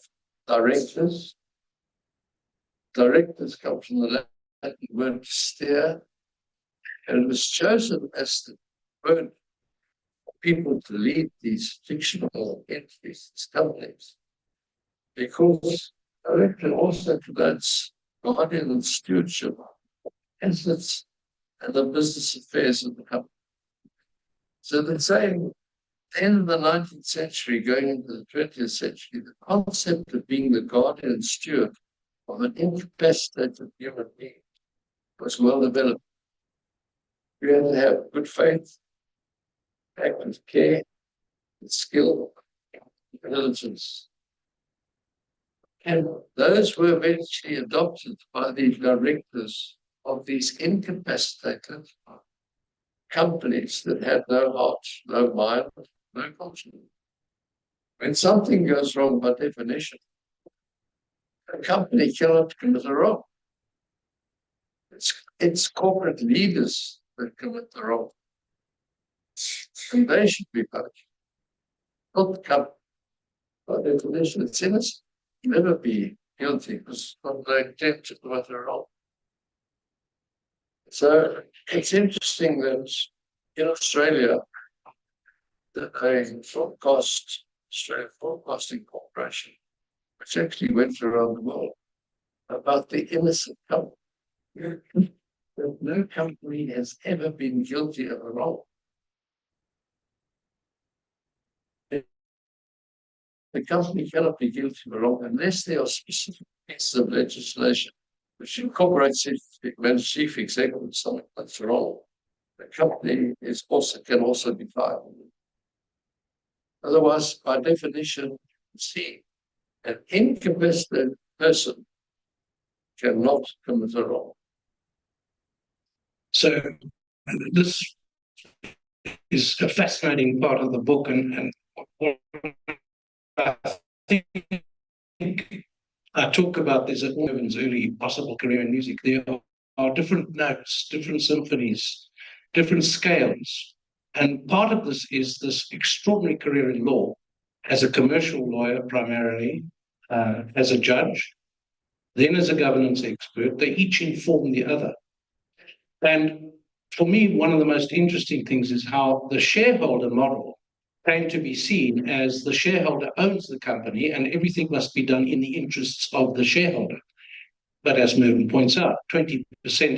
directors. Directors come from the Latin word steer, and it was chosen as the word for people to lead these fictional entities, these companies, because director also promotes guardian and stewardship assets and the business affairs of the company. So they're saying, end of the 19th century, going into the 20th century, the concept of being the guardian and steward of an incapacitated human being was well developed. You had to have good faith, act with care, with skill, diligence. And those were eventually adopted by the directors of these incapacitated companies that had no heart, no mind, no conscience. When something goes wrong by definition, a company cannot commit a wrong. It's corporate leaders that commit the wrong. And they should be punished. Not the company. By definition, it's innocent. Never be guilty because of the intent to commit a wrong. So it's interesting that in Australia, the Australian Broadcasting Corporation, which actually went around the world about the innocent company. That no company has ever been guilty of a wrong. The company cannot be guilty of a wrong unless there are specific pieces of legislation which incorporates when chief executive something that's wrong. The company can also be fired. Otherwise, by definition, see, an incapacitated person cannot commit a wrong. So this is a fascinating part of the book, and what I think I talk about this at Mervyn's early possible career in music. There are different notes, different symphonies, different scales. And part of this is this extraordinary career in law as a commercial lawyer primarily, as a judge, then as a governance expert. They each inform the other. And for me, one of the most interesting things is how the shareholder model came to be seen as the shareholder owns the company and everything must be done in the interests of the shareholder. But as Mervyn points out, 20%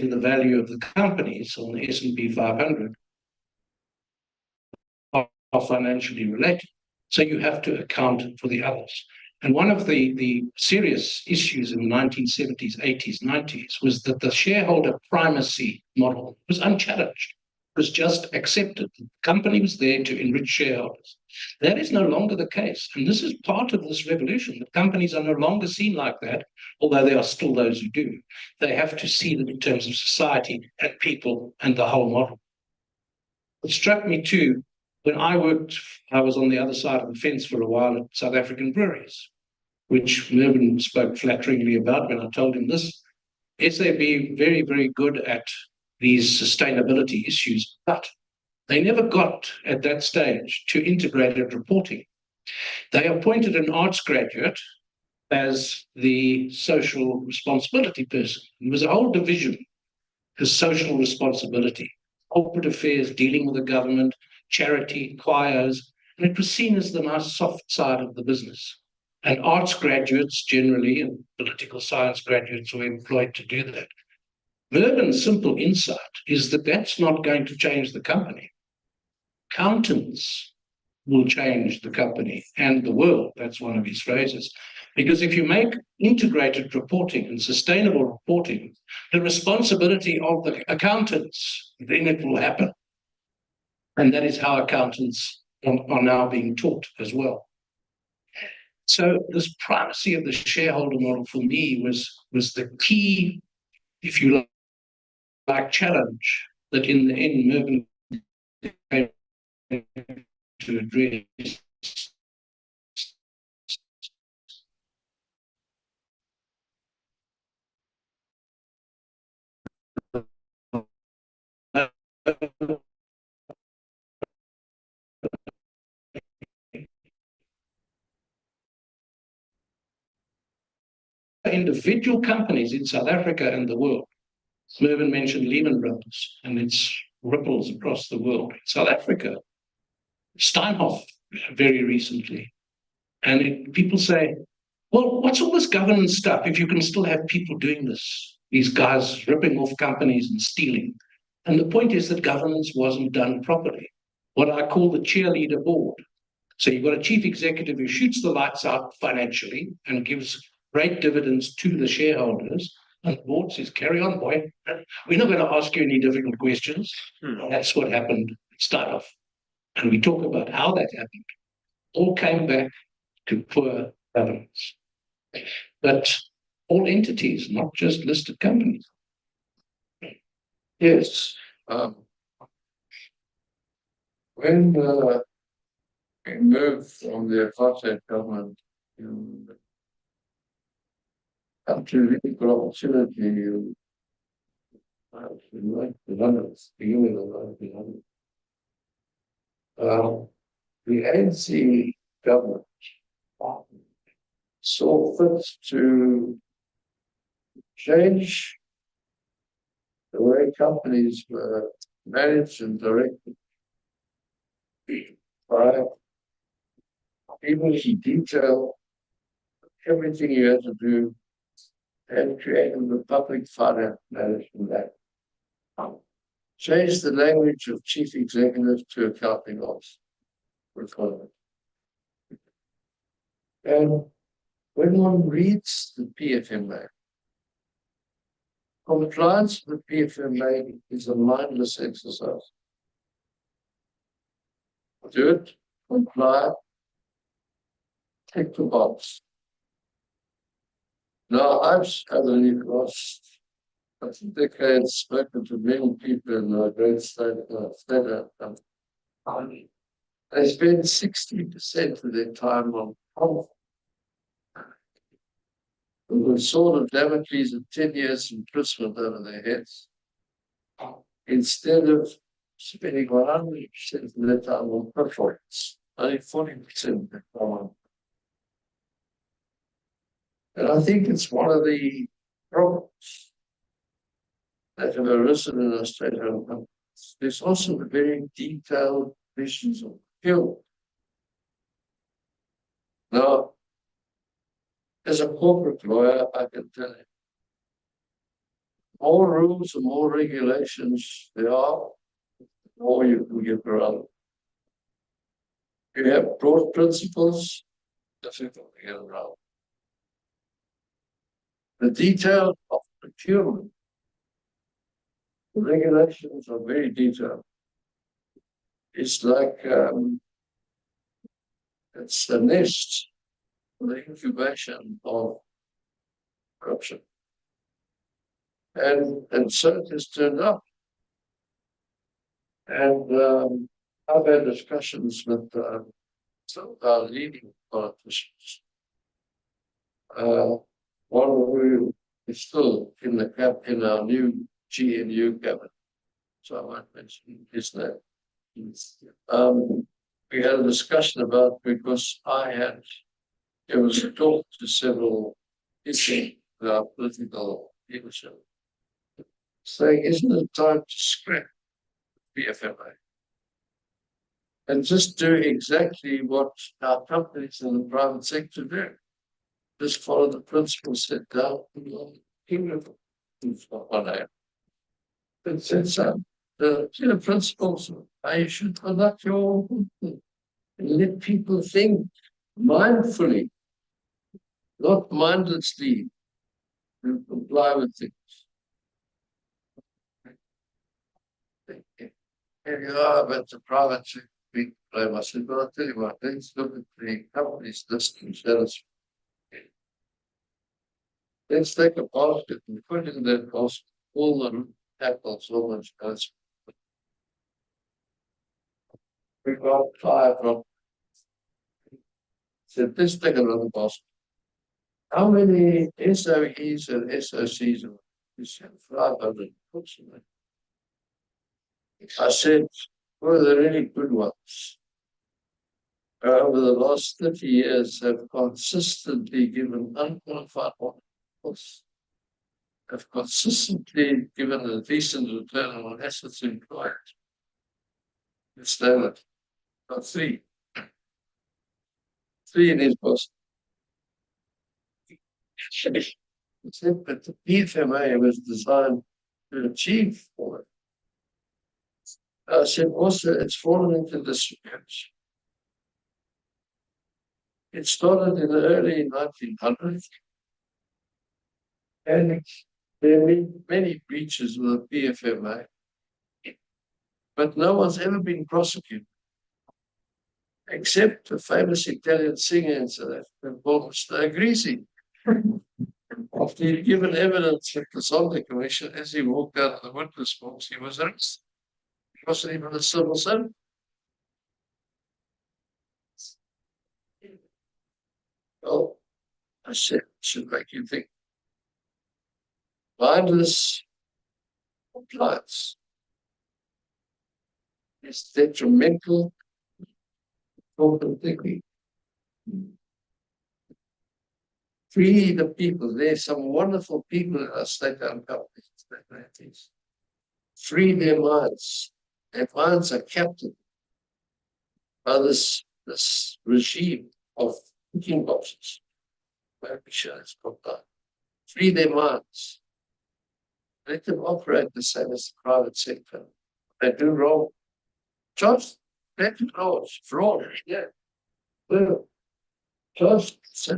of the value of the companies on the S&P 500 are financially related. So you have to account for the others. And one of the serious issues in the 1970s, 80s, 90s was that the shareholder primacy model was unchallenged. It was just accepted. The company was there to enrich shareholders. That is no longer the case. And this is part of this revolution. The companies are no longer seen like that, although there are still those who do. They have to see them in terms of society and people and the whole model. It struck me too, when I was on the other side of the fence for a while at South African Breweries, which Mervyn spoke flatteringly about when I told him this. SAB very, very good at these sustainability issues, but they never got at that stage to integrated reporting. They appointed an arts graduate as the social responsibility person. There was a whole division for social responsibility, corporate affairs, dealing with the government, charity, choirs, and it was seen as the nice soft side of the business. And arts graduates generally, and political science graduates were employed to do that. Mervyn's simple insight is that that's not going to change the company. Accountants will change the company and the world. That's one of his phrases. Because if you make integrated reporting and sustainable reporting the responsibility of the accountants, then it will happen. And that is how accountants are now being taught as well. So this primacy of the shareholder model for me was the key, if you like, challenge that in the end Mervyn came to address individual companies in South Africa and the world. Mervyn mentioned Lehman Brothers and its ripples across the world. In South Africa, Steinhoff very recently. And people say, well, what's all this governance stuff if you can still have people doing this? These guys ripping off companies and stealing. And the point is that governance wasn't done properly. What I call the cheerleader board. So you've got a chief executive who shoots the lights out financially and gives great dividends to the shareholders. And the board says, carry on, boy. We're not going to ask you any difficult questions. That's what happened at Steinhoff. And we talk about how that happened. All came back to poor governance. But all entities, not just listed companies. Yes. When we moved from the apartheid government to come to the equal opportunity, in the 1900s, beginning of the 1900s, the ANC government saw fit to change the way companies were managed and directed by people in detail, everything you had to do, and creating the public finance management act. Change the language of chief executive to accounting officer requirement. And when one reads the PFMA, compliance with the PFMA is a mindless exercise. Do it, comply, tick the box. Now, I've, as a last decades, spoken to many people in the great state, they spend 60% of their time on health. The sword of Damocles of 10 years imprisonment over their heads, instead of spending 100% of their time on performance, only 40% of their time. And I think it's one of the problems that have arisen in Australia. There's also the very detailed issues of guilt. Now, as a corporate lawyer, I can tell you, more rules and more regulations there are, the more you can get around. You have broad principles, difficult to get around. The detail of procurement, the regulations are very detailed. It's like it's a nest for the incubation of corruption. And so it has turned up. And I've had discussions with some of our leading politicians. One who is still in the in our new GNU cabinet, so I won't mention his name. We had a discussion about, because it was a talk to several issues with our political leadership, saying, isn't it time to scrap PFMA and just do exactly what our companies in the private sector do? Just follow the principles set down in the kingdom. It says the principles of how you should conduct your and let people think mindfully, not mindlessly, and comply with things. Here you are, but the private sector, big blame. I said, but I'll tell you what, let's look at the company's list and tell us. Let's take a basket and put in that basket all the apples, all those guys. We got 5 from. Said, let's take another boss. How many SOEs and SOCs are we said 500 approximately. I said, were there any good ones? Over the last 30 years have consistently given unqualified workforce, have consistently given a decent return on assets employed. It's that. Got 3. 3 in his boss. But the PFMA was designed to achieve for it. I said also it's fallen into disrepute. It started in the early 1900s, and there have been many breaches of the PFMA, but no one's ever been prosecuted, except a famous Italian singer in South Africa called Mr. Agrisi. After he'd given evidence at the Zondo Commission, as he walked out of the witness box, he was arrested. He wasn't even a civil servant. Well, I said, it should make you think. Mindless compliance is detrimental for thinking. Free the people. There's some wonderful people in our state-owned companies. Free their minds. Their minds are captured by this regime of thinking boxes. Free their minds. Let them operate the same as the private sector. They do wrong. Charge laws, fraud, yeah. Well, you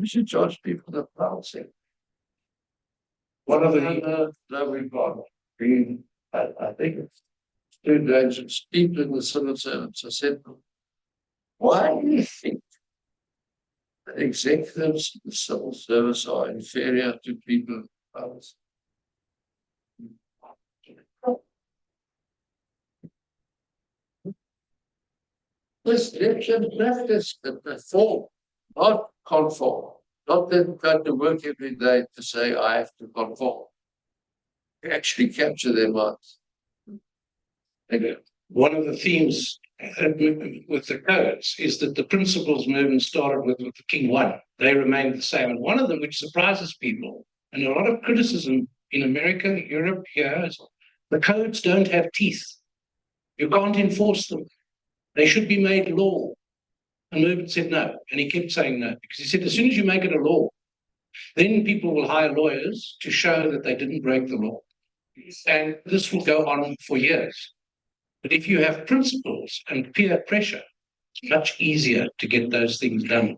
should charge people the private sector. One of the that we've got, I think it's too dangerous. People in the civil service, I said, why do you think that executives in the civil service are inferior to people in others? Let's practice the perform, not conform. Not that going to work every day to say I have to conform. Actually capture their minds. one of the themes with the codes is that the principles movement started with the King One. They remained the same. And one of them, which surprises people, and a lot of criticism in America, Europe, here, is the codes don't have teeth. You can't enforce them. They should be made law. And Movement said no. And he kept saying no, because he said, as soon as you make it a law, then people will hire lawyers to show that they didn't break the law. And this will go on for years. But if you have principles and peer pressure, it's much easier to get those things done.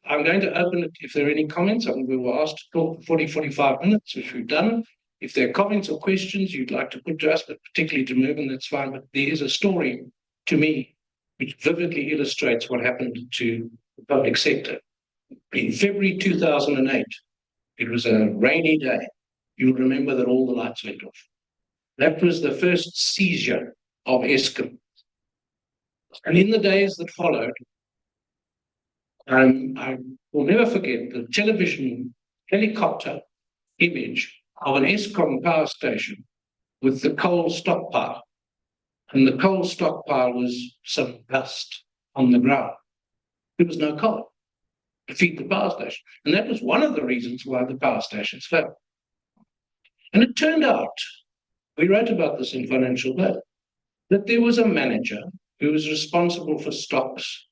I'm going to open it if there are any comments. We were asked to talk for 40, 45 minutes, which we've done. If there are comments or questions you'd like to put to us, but particularly to Movement, that's fine. But there is a story to me which vividly illustrates what happened to the public sector. In February 2008, it was a rainy day. You'll remember that all the lights went off. That was the first seizure of Eskom. And in the days that followed, I will never forget the television helicopter image of an Eskom power station with the coal stockpile. And the coal stockpile was some dust on the ground. There was no coal to feed the power station. And that was one of the reasons why the power stations fell. And it turned out, we wrote about this in Financial Day, that there was a manager who was responsible for stocks,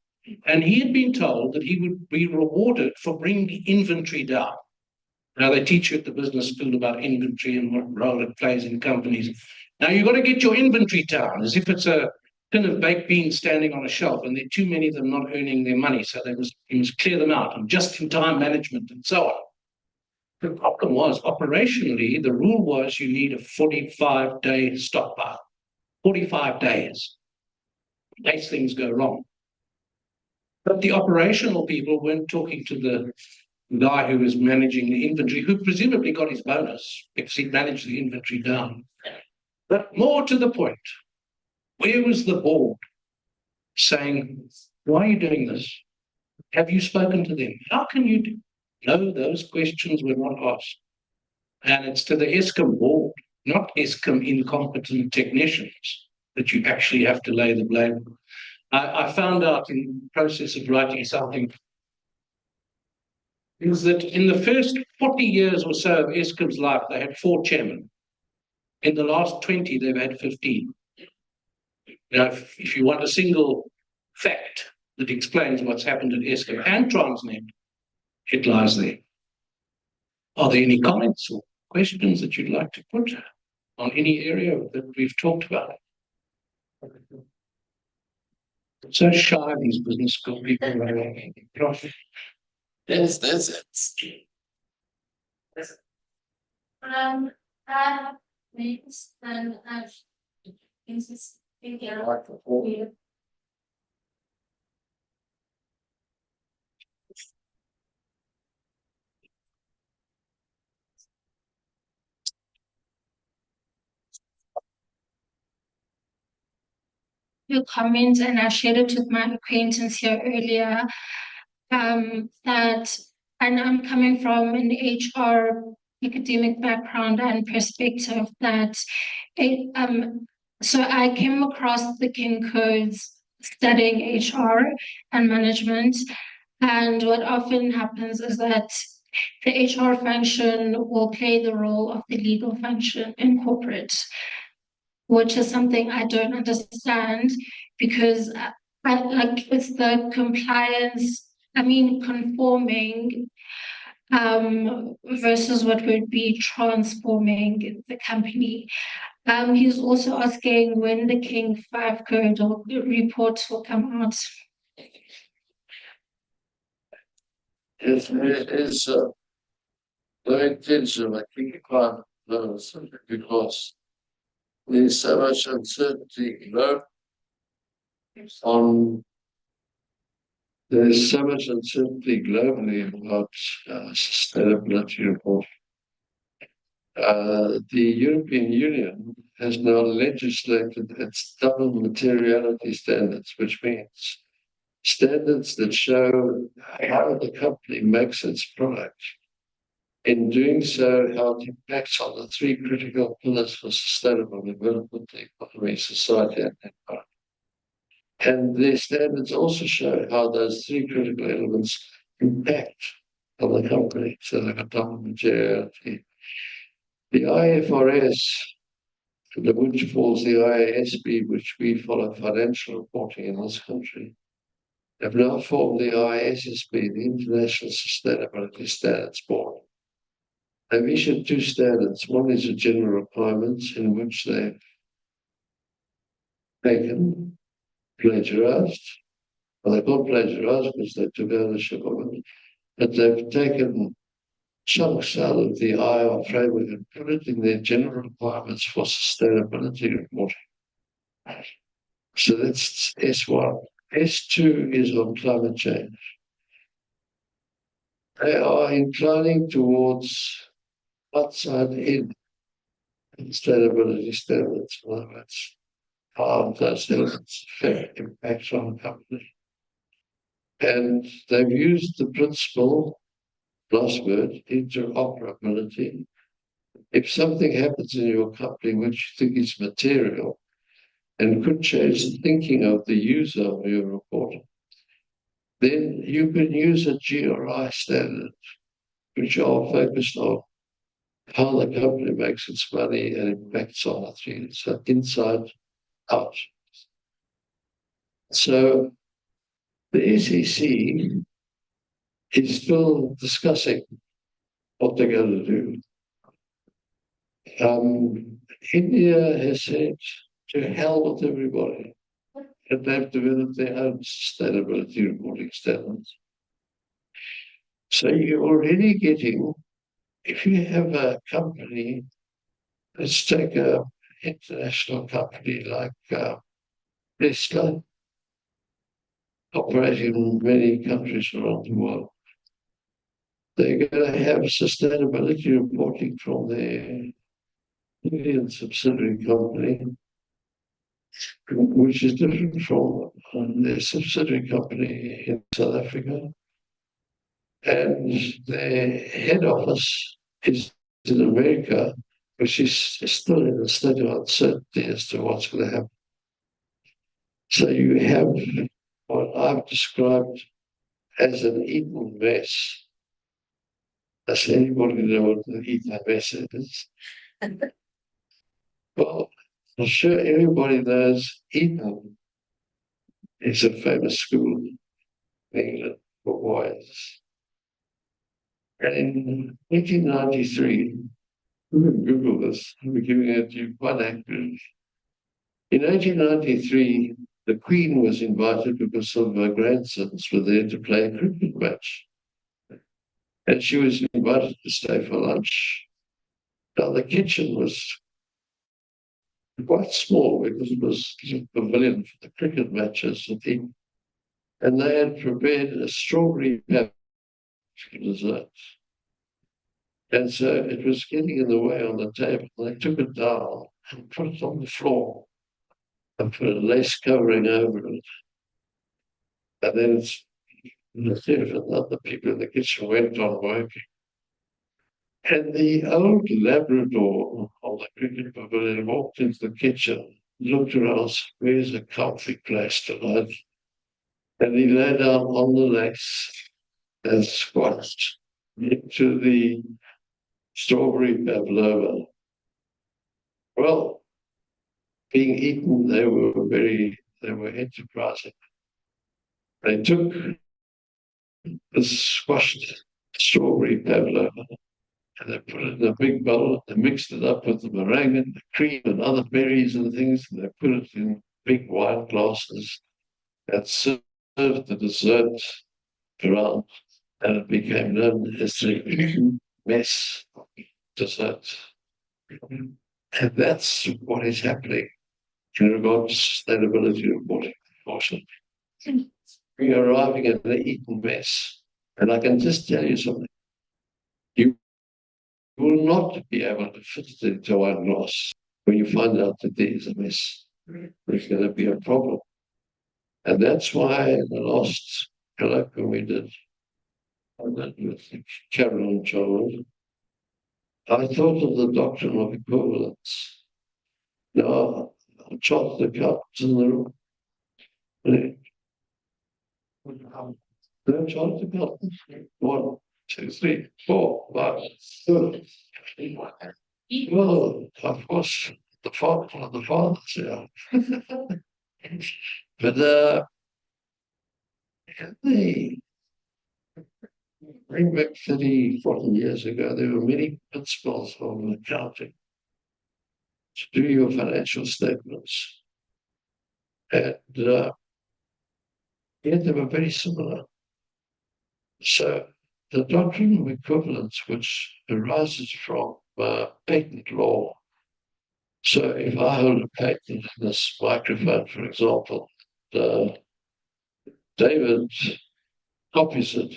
and he had been told that he would be rewarded for bringing the inventory down. Now, they teach you at the business school about inventory and what role it plays in companies. Now, you've got to get your inventory down as if it's a tin of baked beans standing on a shelf, and there are too many of them not earning their money, so you must clear them out, and just-in-time management and so on. The problem was, operationally, the rule was you need a 45-day stockpile. 45 days, in case things go wrong. But the operational people weren't talking to the guy who was managing the inventory, who presumably got his bonus because he managed the inventory down. But more to the point, where was the board? saying, why are you doing this? Have you spoken to them? How can you do? No, those questions were not asked. And it's to the Eskom board, not Eskom incompetent technicians, that you actually have to lay the blame. I found out in the process of writing something is that in the first 40 years or so of Eskom's life, they had 4 chairmen. In the last 20, they've had 15. Now, if you want a single fact that explains what's happened at Eskom and Transnet, it lies there. Are there any comments or questions that you'd like to put on any area that we've talked about? So shy, these business school people. Yes, that's it. Names and things in here. Your comment, and I shared it with my acquaintance here earlier, that, and I'm coming from an HR academic background and perspective, that so I came across the King Codes studying HR and management, and what often happens is that the HR function will play the role of the legal function in corporate, which is something I don't understand, because I like with the compliance, I mean, conforming versus what would be transforming the company. He's also asking when the King 5 code or reports will come out. It is no intention, I think, quite those, because there's so much uncertainty, there's so much uncertainty globally about sustainability reporting. The European Union has now legislated its double materiality standards, which means standards that show how the company makes its product. In doing so, how it impacts on the 3 critical pillars for sustainable development, the economy, society, and environment. And the standards also show how those 3 critical elements impact on the company. So they've got double materiality. The IFRS, which falls the IASB, which we follow financial reporting in this country, have now formed the ISSB, the International Sustainability Standards Board. They've issued 2 standards. One is a general requirements in which they've taken, plagiarized. Well, they can't plagiarize because they took ownership of it, but they've taken chunks out of the IR framework and put it in their general requirements for sustainability reporting. So that's S1. S2 is on climate change. They are inclining towards outside in sustainability standards. In other words, how those elements affect impacts on the company. And they've used the principle, last word, interoperability. If something happens in your company which you think is material and could change the thinking of the user of your report, then you can use a GRI standard, which are focused on how the company makes its money and impacts on the 3, so inside out. So the SEC is still discussing what they're going to do. India has said to hell with everybody, and they've developed their own sustainability reporting standards. So you're already getting, if you have a company, let's take an international company like Tesla, operating in many countries around the world. They're going to have sustainability reporting from their Indian subsidiary company which is different from their subsidiary company in South Africa. And their head office is in America, which is still in a state of uncertainty as to what's going to happen. So you have what I've described as an Eton mess. Does anybody know what an Eton mess is? Well, I'm sure everybody knows Eton is a famous school in England for boys. And in 1893, you can Google this, I'm giving it to you quite accurately. In 1893, the Queen was invited because some of her grandsons were there to play a cricket match. And she was invited to stay for lunch. Now, the kitchen was quite small because it was a pavilion for the cricket matches, and they had prepared a strawberry pap for dessert. And so it was getting in the way on the table. They took it down and put it on the floor and put a lace covering over it. And then the chef and other people in the kitchen went on working. And the old Labrador of the cricket pavilion walked into the kitchen, looked around, where's a comfy place tonight? And he lay down on the lace and squashed into the strawberry pavlova. Well, being Eton, they were enterprising. They took the squashed strawberry pavlova and they put it in a big bowl. They mixed it up with the meringue and the cream and other berries and things. And they put it in big wine glasses and served the dessert around. And it became known as the mess dessert. And that's what is happening in regard to sustainability reporting, unfortunately. We are arriving at the Eton mess. And I can just tell you something. You will not be able to fit it into one glass when you find out that there is a mess. There's going to be a problem. And that's why in the last colloquium we did with Carol and John, I thought of the doctrine of equivalence. Now, I'll chart the accountants in the room. No chart the accountants. 1, 2, 3, 4, 5, 6. Well, of course, the fathers, yeah. But they bring back 30, 40 years ago, there were many principles of accounting to do your financial statements. And yet they were very similar. So the doctrine of equivalence, which arises from patent law. So if I hold a patent in this microphone, for example, David copies it,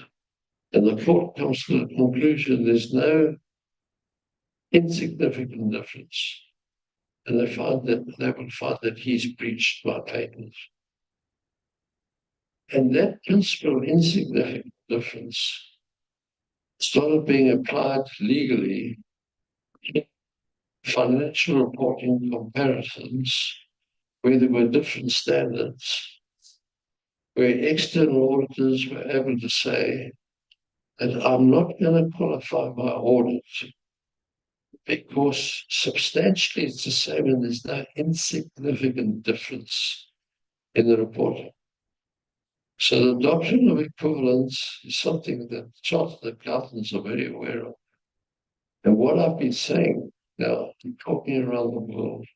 and the court comes to the conclusion there's no insignificant difference. And they will find that he's breached my patent. And that principle of insignificant difference started being applied legally in financial reporting comparisons where there were different standards, where external auditors were able to say that I'm not going to qualify my audit because substantially it's the same and there's no insignificant difference in the reporting. So the doctrine of equivalence is something that chartered accountants are very aware of. And what I've been saying now, talking around the world,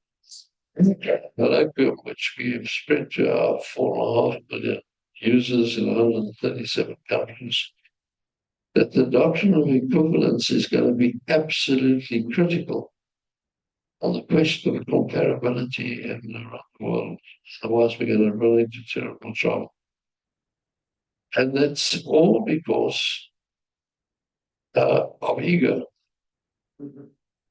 colloquium which we have spread to our 4.5 million users in 137 countries, that the doctrine of equivalence is going to be absolutely critical on the question of comparability around the world. Otherwise, we're going to run into terrible trouble. And that's all because of ego.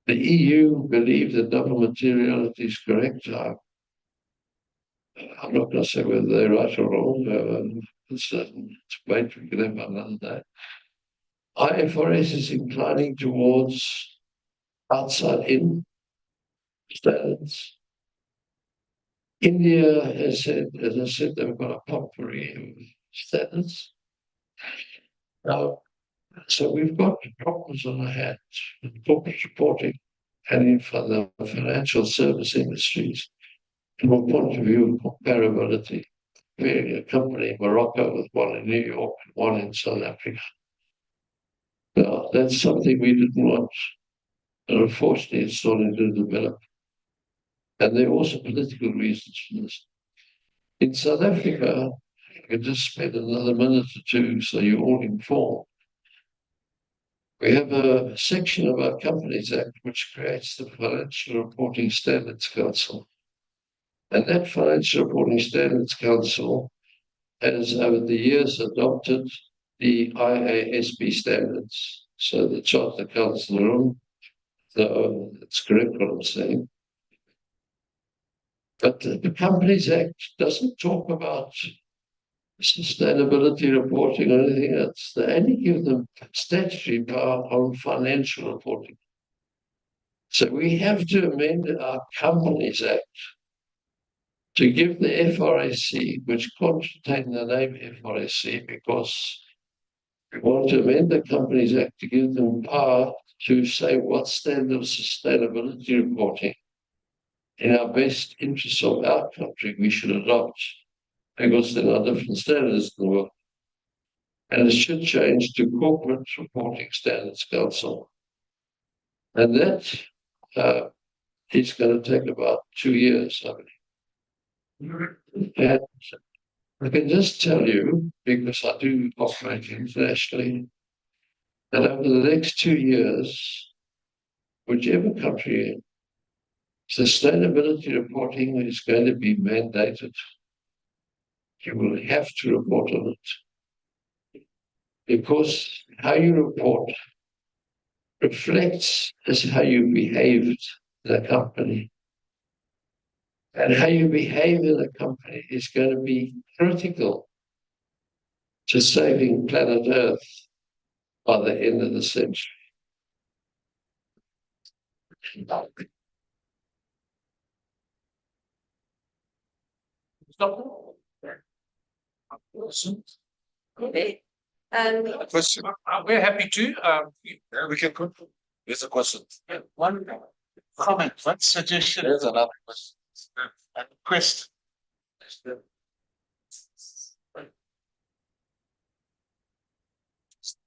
The EU believe that double materiality is correct. I'm not going to say whether they're right or wrong. It's a debate we can have another day. IFRS is inclining towards outside-in standards. India has said, as I said, they've got a potpourri of standards. Now, so we've got problems on our hands in corporate reporting and in the financial service industries from a point of view of comparability. Being a company in Morocco with one in New York and one in South Africa. Now, that's something we didn't want. And unfortunately, it's starting to develop. And there are also political reasons for this. In South Africa, I could just spend another minute or two so you're all informed. We have a section of our Companies Act which creates the Financial Reporting Standards Council. And that Financial Reporting Standards Council has, over the years, adopted the IASB standards. So the Chartered Accountants in the room, it's correct what I'm saying. But the Companies Act doesn't talk about sustainability reporting or anything else. They only give them statutory power on financial reporting. So we have to amend our Companies Act to give the FRAC, which contain the name FRAC, because we want to amend the Companies Act to give them power to say what standard of sustainability reporting in our best interests of our country we should adopt, because there are different standards in the world. And it should change to Corporate Reporting Standards Council. And that is going to take about 2 years, I believe. And I can just tell you, because I do operate internationally, that over the next 2 years, whichever country, sustainability reporting is going to be mandated. You will have to report on it. Because how you report reflects as how you behaved in a company. And how you behave in a company is going to be critical to saving planet Earth by the end of the century. Okay. Question. We're happy to. We can go. Here's a question. One comment, one suggestion, There's another question. a request.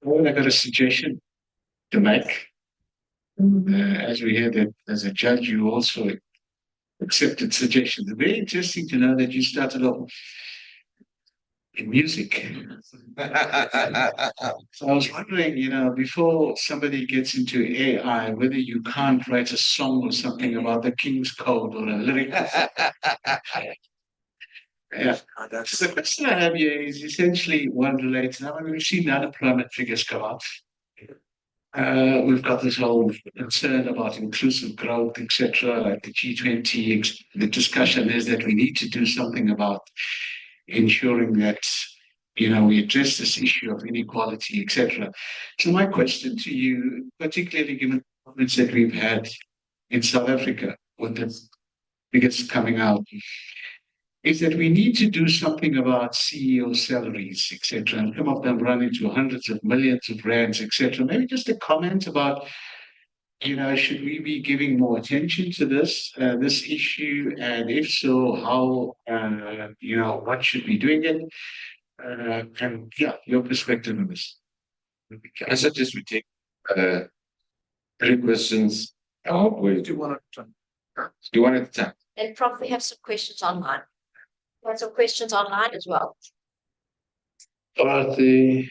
Well, I got a suggestion to make. As we hear that as a judge, you also accepted suggestions. It's very interesting to know that you started off in music. So I was wondering, before somebody gets into AI, whether you can't write a song or something about the King's Code or a lyric. Yeah. So the question I have here is essentially one related. Now, we've seen unemployment figures come out. We've got this whole concern about inclusive growth, etc., like the G20. The discussion is that we need to do something about ensuring that we address this issue of inequality, etc. So my question to you, particularly given the comments that we've had in South Africa with the figures coming out, is that we need to do something about CEO salaries, etc., and some of them run into hundreds of millions of rands, etc. Maybe just a comment about, should we be giving more attention to this issue, and if so, how? What should we be doing it? And your perspective on this. I suggest we take 3 questions. Wait, do one at a time. And Prof, we have some questions online. We have some questions online as well. But the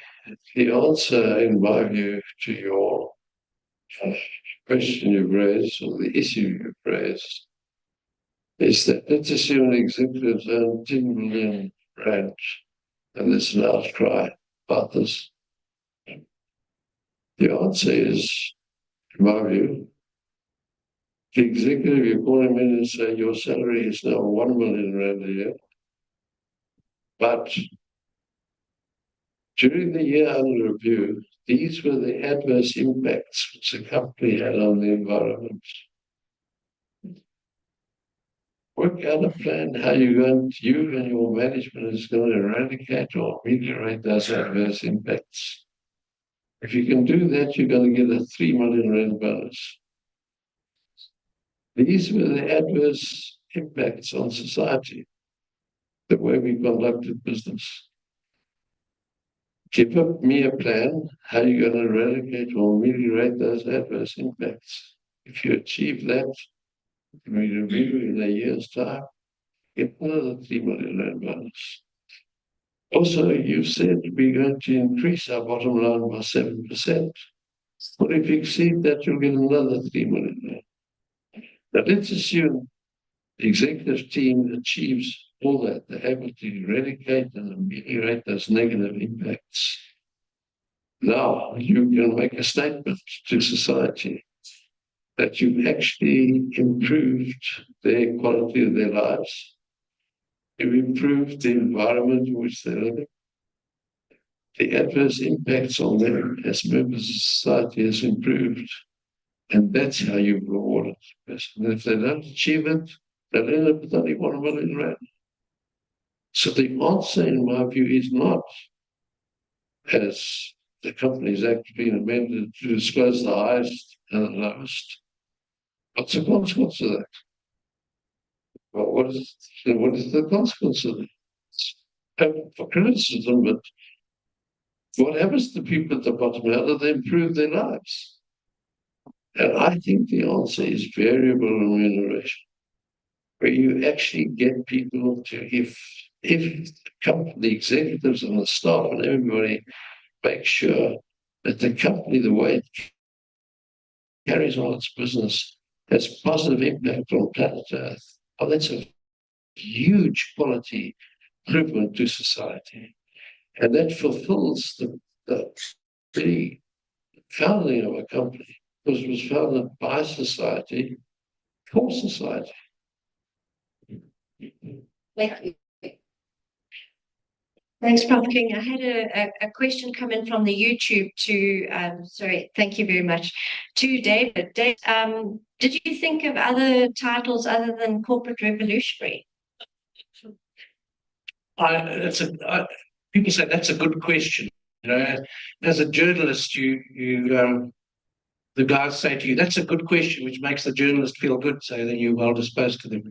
answer, in my view, to your question you've raised, or the issue you've raised, is that let's assume the executives earn 10 million rand, and there's an outcry about this. The answer is, in my view, the executive, you call him in and say, your salary is now 1 million rand a year, But during the year under review, these were the adverse impacts which the company had on the environment. Work out a plan how you and your management is going to eradicate or ameliorate those adverse impacts. If you can do that, you're going to get a 3 million rand bonus. These were the adverse impacts on society, the way we conducted business. Give me a plan how you're going to eradicate or ameliorate those adverse impacts. If you achieve that, we review in a year's time, get another 3 million rand bonus. Also, you said we're going to increase our bottom line by 7%. But if you exceed that, you'll get another 3 million rand. Now, let's assume the executive team achieves all that. They're able to eradicate and ameliorate those negative impacts. Now, you can make a statement to society that you've actually improved their quality of their lives. You've improved the environment in which they live. The adverse impacts on them as members of society has improved. And that's how you reward it. And if they don't achieve it, they'll end up with only 1 million rand. So the answer, in my view, is not, as the Companies Act has been amended, to disclose the highest and the lowest. What's the consequence of that? Well, what is the consequence of that? For criticism, but what happens to people at the bottom? How do they improve their lives? And I think the answer is variable remuneration, where you actually get people to, if the executives and the staff and everybody make sure that the company, the way it carries on its business, has positive impact on planet Earth. Oh, that's a huge quality improvement to society. And that fulfills the founding of a company, because it was founded by society, for society. Thank you. Thanks, Prof. King. I had a question come in from the YouTube thank you very much, to David. Dave, did you think of other titles other than corporate revolutionary? People say that's a good question. As a journalist, the guys say to you, that's a good question, which makes the journalist feel good, so then you're well disposed to them.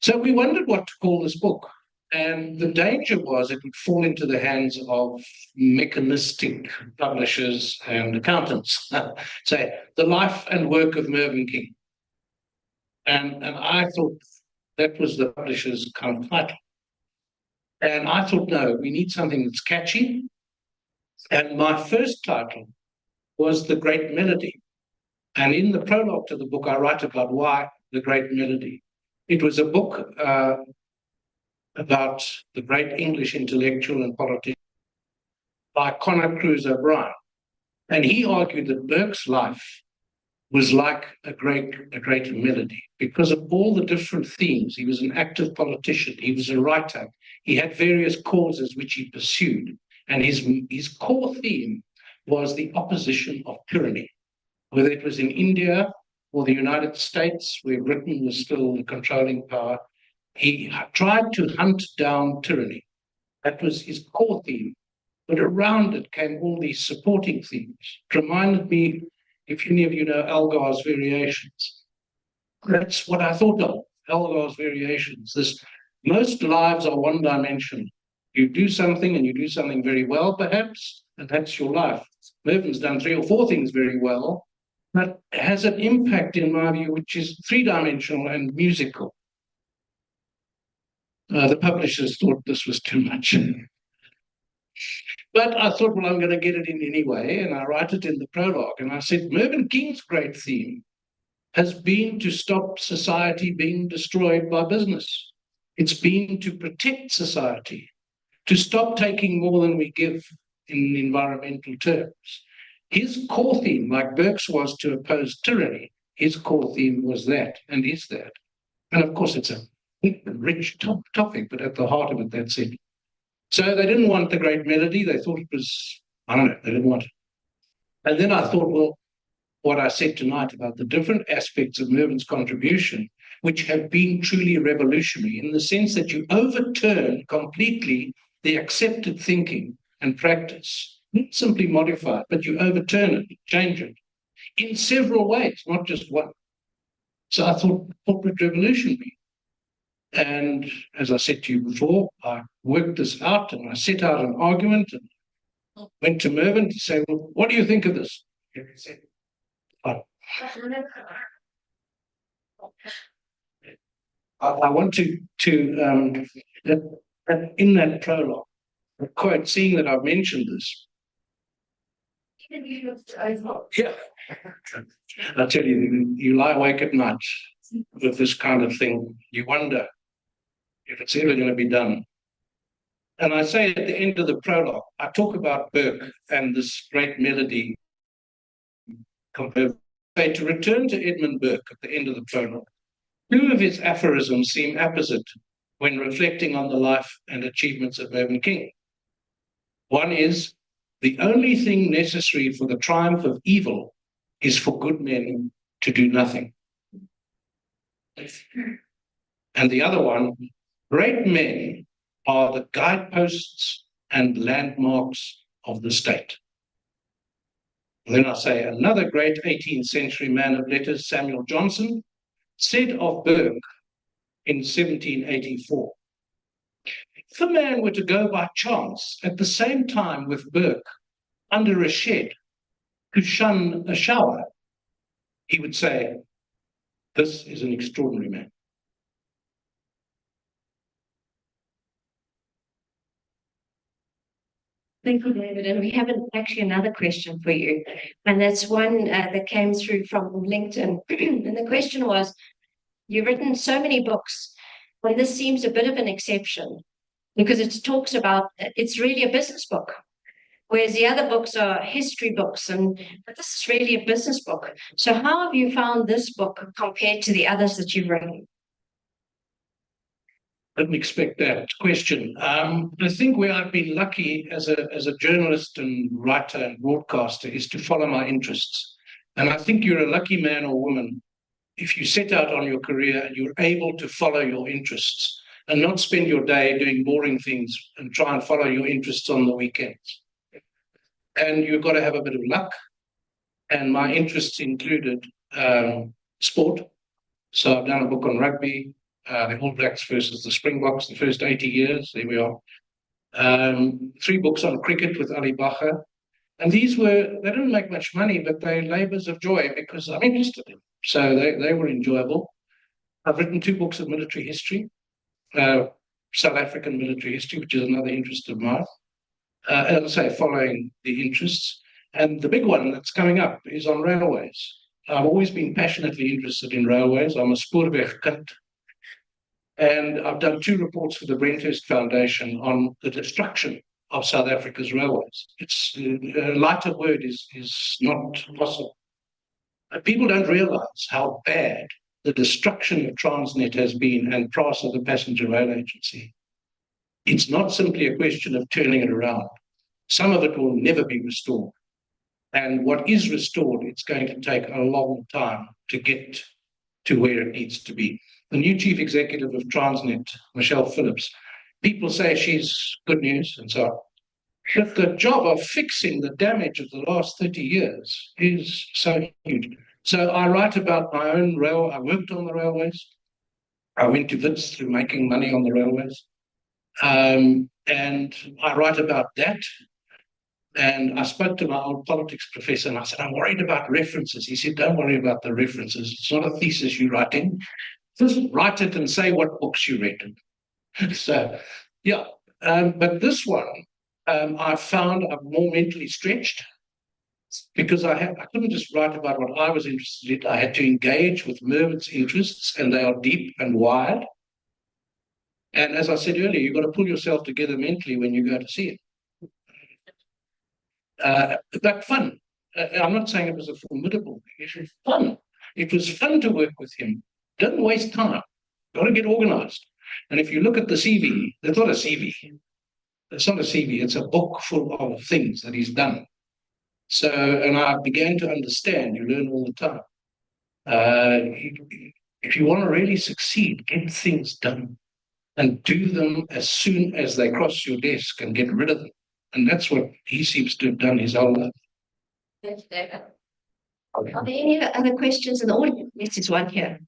So we wondered what to call this book. And the danger was it would fall into the hands of mechanistic publishers and accountants. Say, the life and work of Mervyn King. And I thought that was the publisher's kind of title. And I thought, no, we need something that's catchy. And my first title was The Great Melody. And in the prologue to the book, I write about why The Great Melody. It was a book about the great English intellectual and politician by Conor Cruise O'Brien. And he argued that Burke's life was like a great melody because of all the different themes. He was an active politician. He was a writer. He had various causes which he pursued. And his core theme was the opposition of tyranny, whether it was in India or the United States, where Britain was still the controlling power. He tried to hunt down tyranny. That was his core theme. But around it came all these supporting themes. It reminded me, if any of you know Algarve's Variations, that's what I thought of, Algarve's Variations. Most lives are one-dimensional. You do something and you do something very well, perhaps, and that's your life. Mervyn's done 3 or 4 things very well, but has an impact, in my view, which is 3-dimensional and musical. The publishers thought this was too much. But I thought, well, I'm going to get it in anyway, and I write it in the prologue. And I said, Mervyn King's great theme has been to stop society being destroyed by business. It's been to protect society, to stop taking more than we give in environmental terms. His core theme, like Burke's was to oppose tyranny, his core theme was that, and is that. And of course, it's a rich topic, but at the heart of it, that's it. So they didn't want the great melody. They thought it was, I don't know, they didn't want it. And then I thought, well, what I said tonight about the different aspects of Mervyn's contribution, which have been truly revolutionary in the sense that you overturn completely the accepted thinking and practice, not simply modify it, but you overturn it, change it in several ways, not just one. So I thought corporate revolutionary. And as I said to you before, I worked this out and I set out an argument and went to Mervyn to say, well, what do you think of this? He said, "Fine." I want to in that prologue, quote, seeing that I've mentioned this. Yeah. I tell you, you lie awake at night with this kind of thing. You wonder if it's ever going to be done. And I say at the end of the prologue, I talk about Burke and this great melody. To return to Edmund Burke at the end of the prologue, two of his aphorisms seem apposite when reflecting on the life and achievements of Mervyn King. One is, the only thing necessary for the triumph of evil is for good men to do nothing. And the other one, great men are the guideposts and landmarks of the state. And then I say another great 18th century man of letters, Samuel Johnson, said of Burke in 1784, if a man were to go by chance at the same time with Burke under a shed to shun a shower, he would say, this is an extraordinary man. Thank you, David. And we have actually another question for you. And that's one that came through from LinkedIn. And the question was, you've written so many books, and this seems a bit of an exception because it talks about, it's really a business book, whereas the other books are history books, but this is really a business book. So how have you found this book compared to the others that you've written? Didn't expect that question. I think where I've been lucky as a journalist and writer and broadcaster is to follow my interests. And I think you're a lucky man or woman if you set out on your career and you're able to follow your interests and not spend your day doing boring things and try and follow your interests on the weekends. And you've got to have a bit of luck. And my interests included sport. So I've done a book on rugby, the All Blacks versus the Springboks, the first 80 years. There we are. 3 books on cricket with Ali Bacher. And these they didn't make much money, but they're labors of joy because I'm interested in them. So they were enjoyable. I've written 2 books of military history, South African military history, which is another interest of mine. As I say, following the interests. And the big one that's coming up is on railways. I've always been passionately interested in railways. I'm a spoorwegkind. And I've done 2 reports for the Brenthurst Foundation on the destruction of South Africa's railways. It's a lighter word is not possible. People don't realize how bad the destruction of Transnet has been and PRASA, the passenger rail agency. It's not simply a question of turning it around. Some of it will never be restored. And what is restored, it's going to take a long time to get to where it needs to be. The new chief executive of Transnet, Michelle Phillips, people say she's good news and so on. But the job of fixing the damage of the last 30 years is so huge. So I write about my own rail. I worked on the railways. I went to Wits through making money on the railways. And I write about that. And I spoke to my old politics professor and I said, I'm worried about references. He said, don't worry about the references. It's not a thesis you're writing. Just write it and say what books you read. So, yeah. But this one, I found I'm more mentally stretched because I couldn't just write about what I was interested in. I had to engage with Mervyn's interests, and they are deep and wide. And as I said earlier, you've got to pull yourself together mentally when you go to see it. But fun. I'm not saying it was a formidable thing. It was fun. It was fun to work with him. Don't waste time. Got to get organized. And if you look at the CV, there's not a CV. it's not a CV, it's a book full of things that he's done. So, and I began to understand, you learn all the time. If you want to really succeed, get things done and do them as soon as they cross your desk and get rid of them. And that's what he seems to have done his whole life. Thank you, David. Are there any other questions in the audience? Yes, there's one here.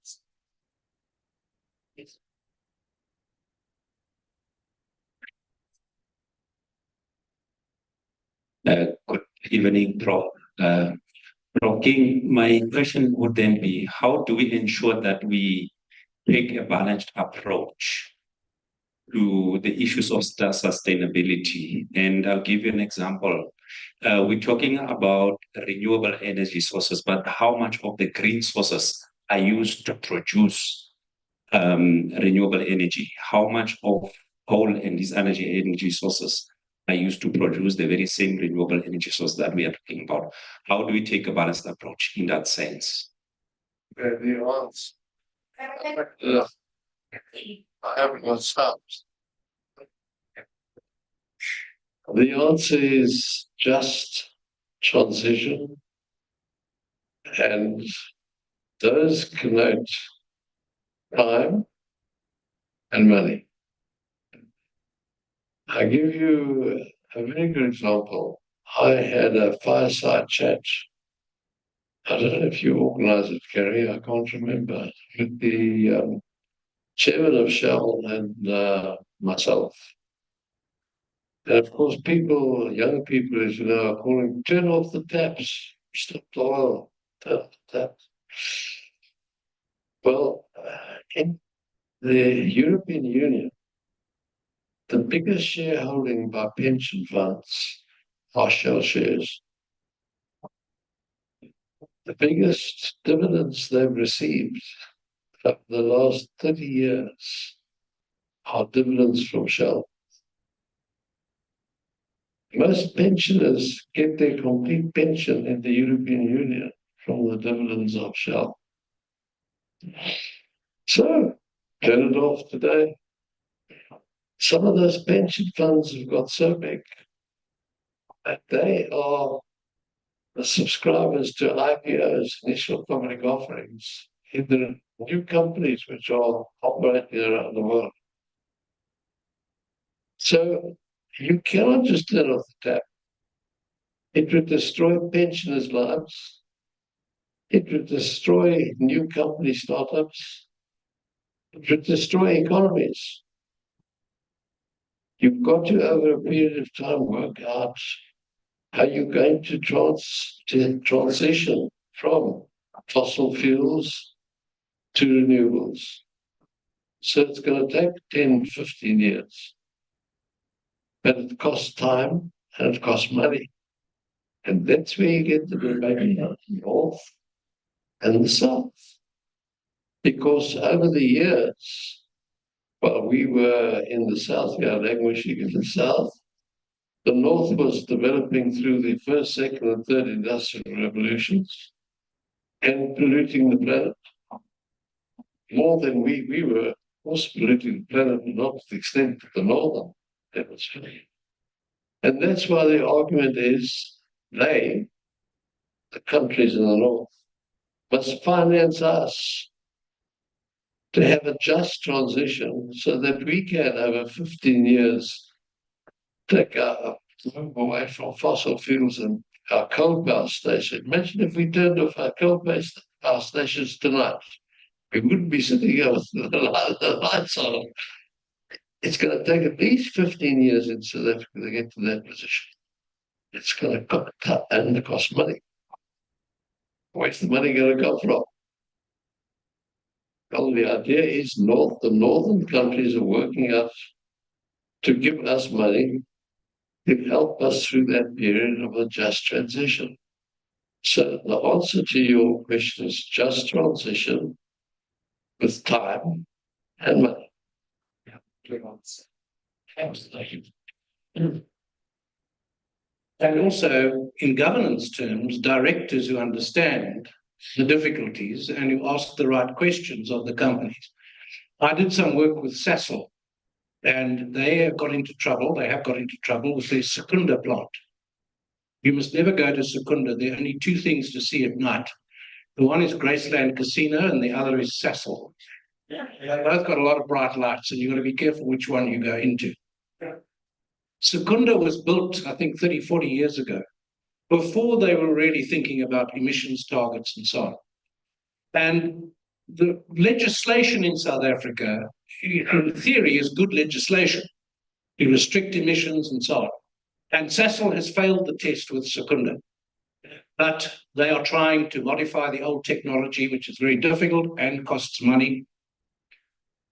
Good evening, Prof. Prof. King, my question would then be, how do we ensure that we take a balanced approach to the issues of sustainability? And I'll give you an example. We're talking about renewable energy sources, but how much of the green sources are used to produce renewable energy? How much of coal and these energy sources are used to produce the very same renewable energy source that we are talking about? How do we take a balanced approach in that sense? The answer. I haven't got stops. The answer is just transition, and those connote time and money. I give you a very good example. I had a fireside chat. I don't know if you organised it, Kerry, I can't remember, with the chairman of Shell and myself. And of course, young people, as you know, are calling, turn off the taps, stop the oil, turn off the taps. Well, in the European Union, the biggest shareholding by pension funds are Shell shares. The biggest dividends they've received over the last 30 years are dividends from Shell. Most pensioners get their complete pension in the European Union from the dividends of Shell. So, turn it off today. Some of those pension funds have got so big that they are the subscribers to IPOs, initial public offerings, in the new companies which are operating around the world. So you cannot just turn off the tap. It would destroy pensioners' lives. It would destroy new company startups. It would destroy economies. You've got to, over a period of time, work out how you're going to transition from fossil fuels to renewables. So it's going to take 10, 15 years. But it costs time and it costs money. And that's where you get the debate about the North and the South. Because over the years, while we were in the South, we are languishing in the South, the North was developing through the first, second, and third industrial revolutions and polluting the planet more than we were, of course, polluting the planet, but not to the extent that the Northern demonstrated. And that's why the argument is they, the countries in the North, must finance us to have a just transition so that we can, over 15 years, take our move away from fossil fuels and our coal power station. Imagine if we turned off our coal-based power stations tonight. We wouldn't be sitting here with the lights on. It's going to take at least 15 years in South Africa to get to that position. It's going to cost and cost money. Where's the money going to come from? Well, the idea is the northern countries are working out to give us money to help us through that period of a just transition. So the answer to your question is just transition with time and money. Yeah, good answer. And also, in governance terms, directors who understand the difficulties and who ask the right questions of the companies. I did some work with Sasol And they have got into trouble. They have got into trouble with their Secunda plant. You must never go to Secunda. There are only two things to see at night. The one is Graceland Casino and the other is Sasol. They've both got a lot of bright lights, and you've got to be careful which one you go into. Secunda was built, I think, 30, 40 years ago, before they were really thinking about emissions targets and so on. And the legislation in South Africa, in theory, is good legislation. You restrict emissions and so on. And Sasol has failed the test with Secunda. But they are trying to modify the old technology, which is very difficult and costs money.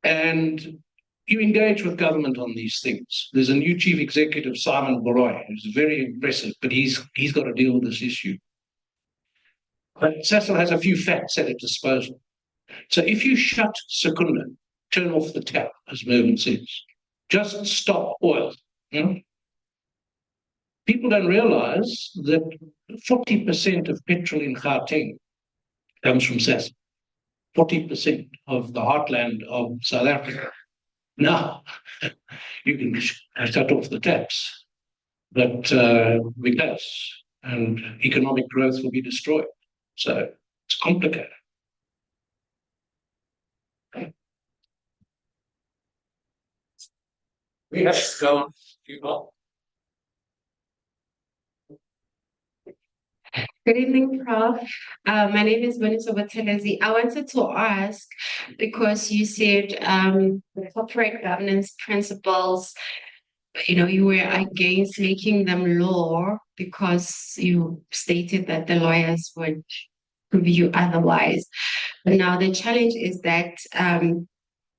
And you engage with government on these things. There's a new chief executive, Simon Boroy, who's very impressive, but he's got to deal with this issue. But Sasol has a few facts at its disposal. So if you shut Secunda, turn off the tap, as Mervyn says, just stop oil. People don't realize that 40% of petrol in Gauteng comes from Sasol. 40% of the heartland of South Africa. Now, you can shut off the taps, but we can't, and economic growth will be destroyed. So it's complicated. We have to go on. Good evening, Prof. My name is Vanessa Batelezi. I wanted to ask, because you said the corporate governance principles, you were against making them law because you stated that the lawyers would review otherwise. But now the challenge is that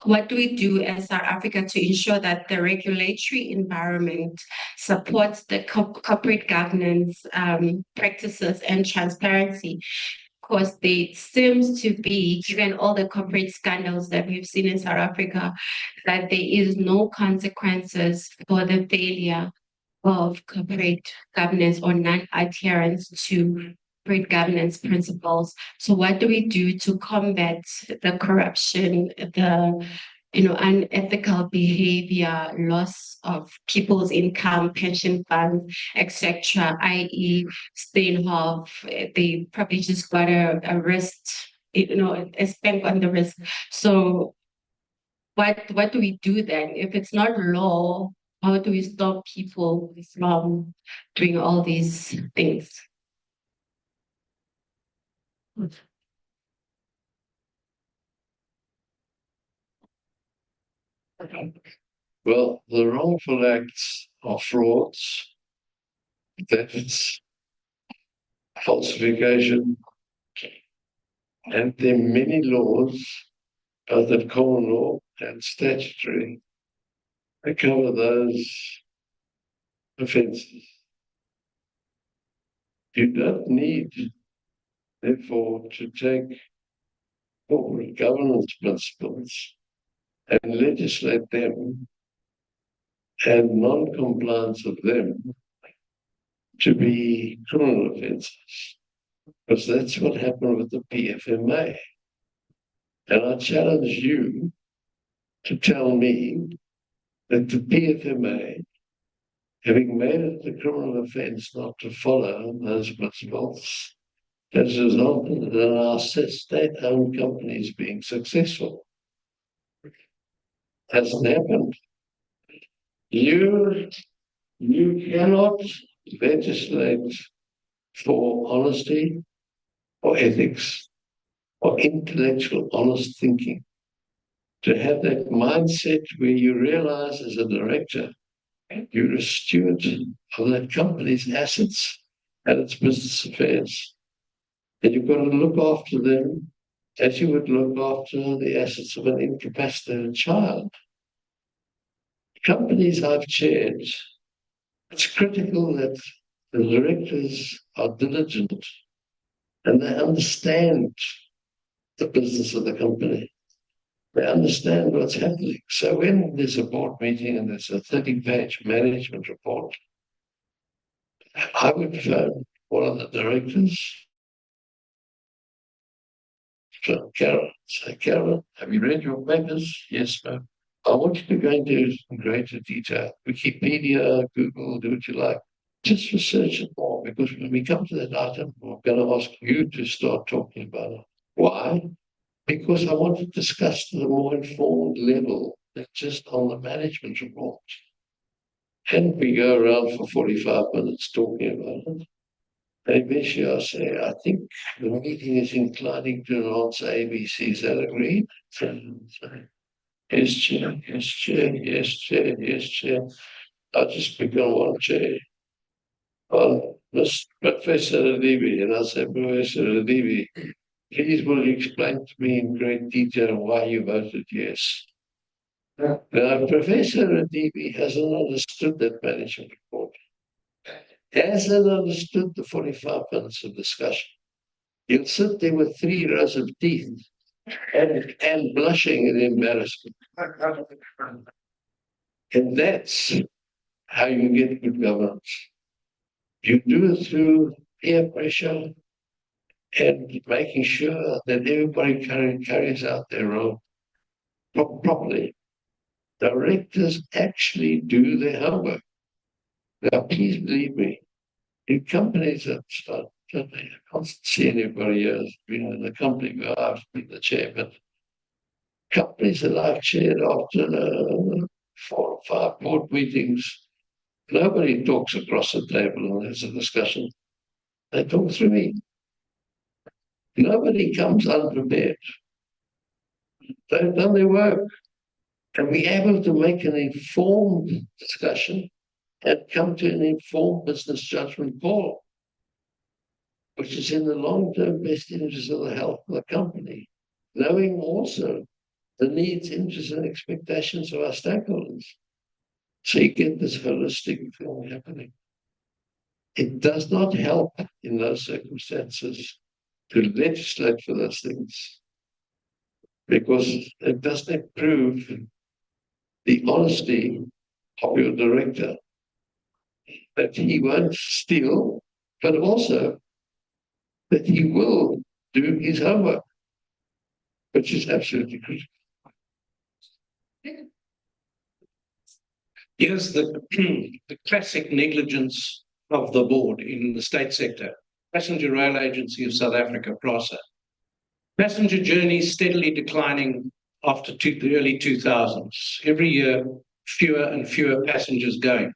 what do we do as South Africa to ensure that the regulatory environment supports the corporate governance practices and transparency? Because there seems to be, given all the corporate scandals that we've seen in South Africa, that there is no consequences for the failure of corporate governance or non-adherence to corporate governance principles. So what do we do to combat the corruption, the unethical behavior, loss of people's income, pension funds, etc., i.e. Steenhoff, they probably just got a wrist, a spank on the wrist. So what do we do then? If it's not law, how do we stop people from doing all these things? Well, the wrongful acts are frauds, thefts, falsification, and there are many laws, both at common law and statutory, that cover those offences. You don't need, therefore, to take corporate governance principles and legislate them and non-compliance of them to be criminal offences, because that's what happened with the PFMA. And I challenge you to tell me that the PFMA, having made it a criminal offence not to follow those principles, has resulted in our state-owned companies being successful. Hasn't happened. You cannot legislate for honesty or ethics or intellectual honest thinking. To have that mindset where you realize as a director, you're a steward of that company's assets and its business affairs. And you've got to look after them as you would look after the assets of an incapacitated child. Companies I've chaired, it's critical that the directors are diligent and they understand the business of the company. They understand what's happening. So when there's a board meeting and there's a 30-page management report, I would phone one of the directors. So Karen, say, Karen, have you read your papers? Yes, ma'am. I want you to go into greater detail. Wikipedia, Google, do what you like. Just research it more, because when we come to that item, I'm going to ask you to start talking about it. Why? Because I want to discuss to the more informed level than just on the management report. And we go around for 45 minutes talking about it. And eventually I say, I think the meeting is inclining to enhance ABC. Is that agreed? Yes, Chair, yes, Chair, yes, Chair, yes, Chair. I'll just pick on one chair. Well, Miss Professor Adibi, and I said, Professor Adibi, please will you explain to me in great detail why you voted yes? Now, Professor Adibi hasn't understood that management report. Hasn't understood the 45 minutes of discussion. He'll sit there with 3 rows of teeth and blushing in embarrassment. And that's how you get good governance. You do it through peer pressure and making sure that everybody carries out their role properly. Directors actually do their homework. Now, please believe me, in companies that start, I can't see anybody else been in the company where I've been the chairman. Companies that I've chaired after 4 or 5 board meetings, nobody talks across the table and there's a discussion. They talk through me. Nobody comes unprepared. They've done their work. And be able to make an informed discussion and come to an informed business judgment call, which is in the long-term best interest of the health of the company, knowing also the needs, interests, and expectations of our stakeholders. So you get this holistic thing happening. It does not help in those circumstances to legislate for those things, because it doesn't improve the honesty of your director, that he won't steal, but also that he will do his homework, which is absolutely critical. Here's the classic negligence of the board in the state sector. Passenger Rail Agency of South Africa, PRASA. Passenger journeys steadily declining after the early 2000s. Every year, fewer and fewer passengers going.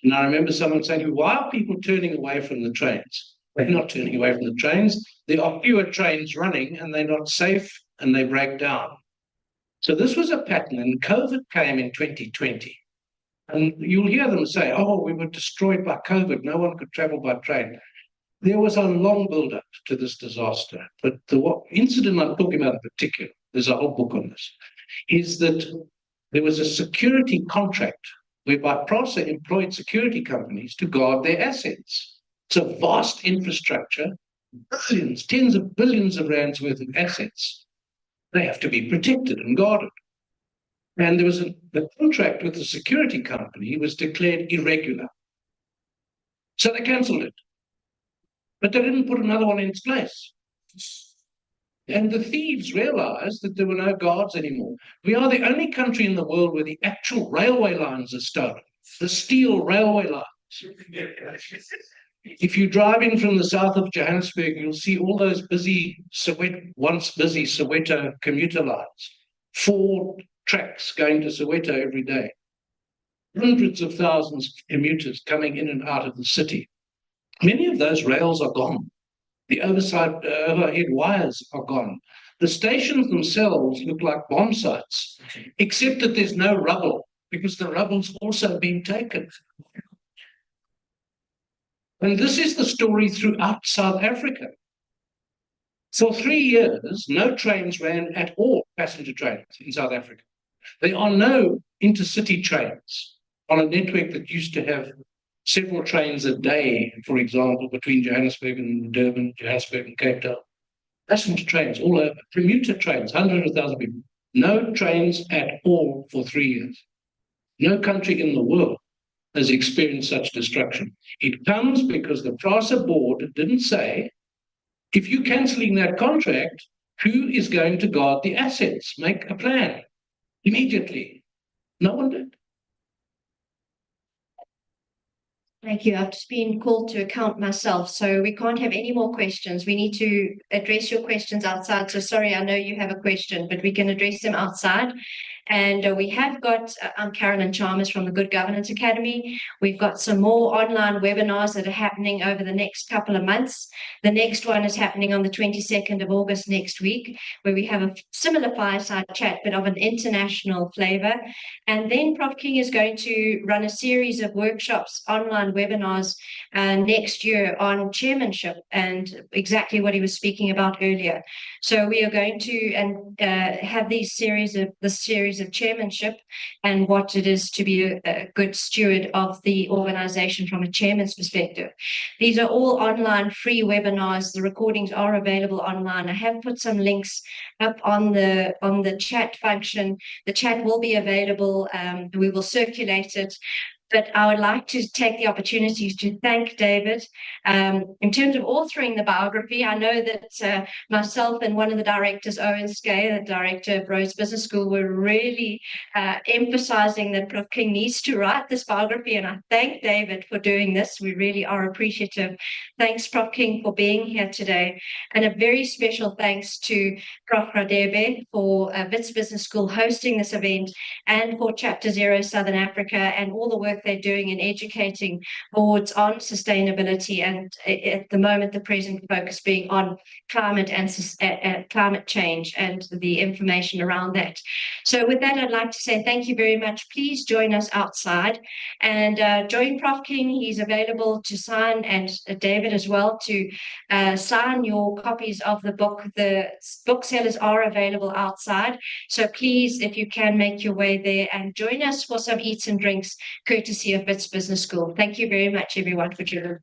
And I remember someone saying, why are people turning away from the trains? They're not turning away from the trains. There are fewer trains running and they're not safe and they break down. So this was a pattern, and COVID came in 2020. And you'll hear them say, oh, we were destroyed by COVID. No one could travel by train. There was a long build-up to this disaster. But the incident I'm talking about in particular, there's a whole book on this, is that there was a security contract whereby PRASA employed security companies to guard their assets. It's a vast infrastructure, billions, tens of billions of rands worth of assets. They have to be protected and guarded. And there was the contract with the security company was declared irregular. So they cancelled it. But they didn't put another one in its place. And the thieves realized that there were no guards anymore. We are the only country in the world where the actual railway lines are stolen, the steel railway lines. If you drive in from the south of Johannesburg, you'll see all those once busy Soweto commuter lines. 4 tracks going to Soweto every day. Hundreds of thousands of commuters coming in and out of the city. Many of those rails are gone. The overhead wires are gone. The stations themselves look like bomb sites, except that there's no rubble, because the rubble's also been taken. And this is the story throughout South Africa. For 3 years, no trains ran at all, passenger trains in South Africa. There are no intercity trains on a network that used to have several trains a day, for example, between Johannesburg and Durban, Johannesburg and Cape Town. Passenger trains, all over, commuter trains, hundreds of thousands of people. No trains at all for 3 years. No country in the world has experienced such destruction. It comes because the PRASA board didn't say, if you're cancelling that contract, who is going to guard the assets? Make a plan immediately. No one did. Thank you. I've just been called to account myself, so we can't have any more questions. We need to address your questions outside. So sorry, I know you have a question, but we can address them outside. And we have got, I'm Carolyn Chalmers from the Good Governance Academy. We've got some more online webinars that are happening over the next couple of months. The next one is happening on the 22nd of August next week, where we have a similar fireside chat, but of an international flavor. And then Prof. King is going to run a series of workshops, online webinars next year on chairmanship and exactly what he was speaking about earlier. So we are going to have this series of chairmanship and what it is to be a good steward of the organization from a chairman's perspective. These are all online free webinars. The recordings are available online. I have put some links up on the chat function. The chat will be available. We will circulate it. But I would like to take the opportunity to thank David. In terms of authoring the biography, I know that myself and one of the directors, Owen Skay, the director of Rhodes Business School, were really emphasizing that Prof. King needs to write this biography. And I thank David for doing this. We really are appreciative. Thanks, Prof. King, for being here today. And a very special thanks to Prof. Radebe for Wits Business School hosting this event, and for Chapter Zero Southern Africa and all the work they're doing in educating boards on sustainability, and at the moment the present focus being on climate and climate change and the information around that. So with that, I'd like to say thank you very much. Please join us outside and join Prof. King. He's available to sign, and David as well, to sign your copies of the book. The booksellers are available outside, so please, if you can, make your way there and join us for some eats and drinks courtesy of Wits Business School. Thank you very much, everyone, for joining.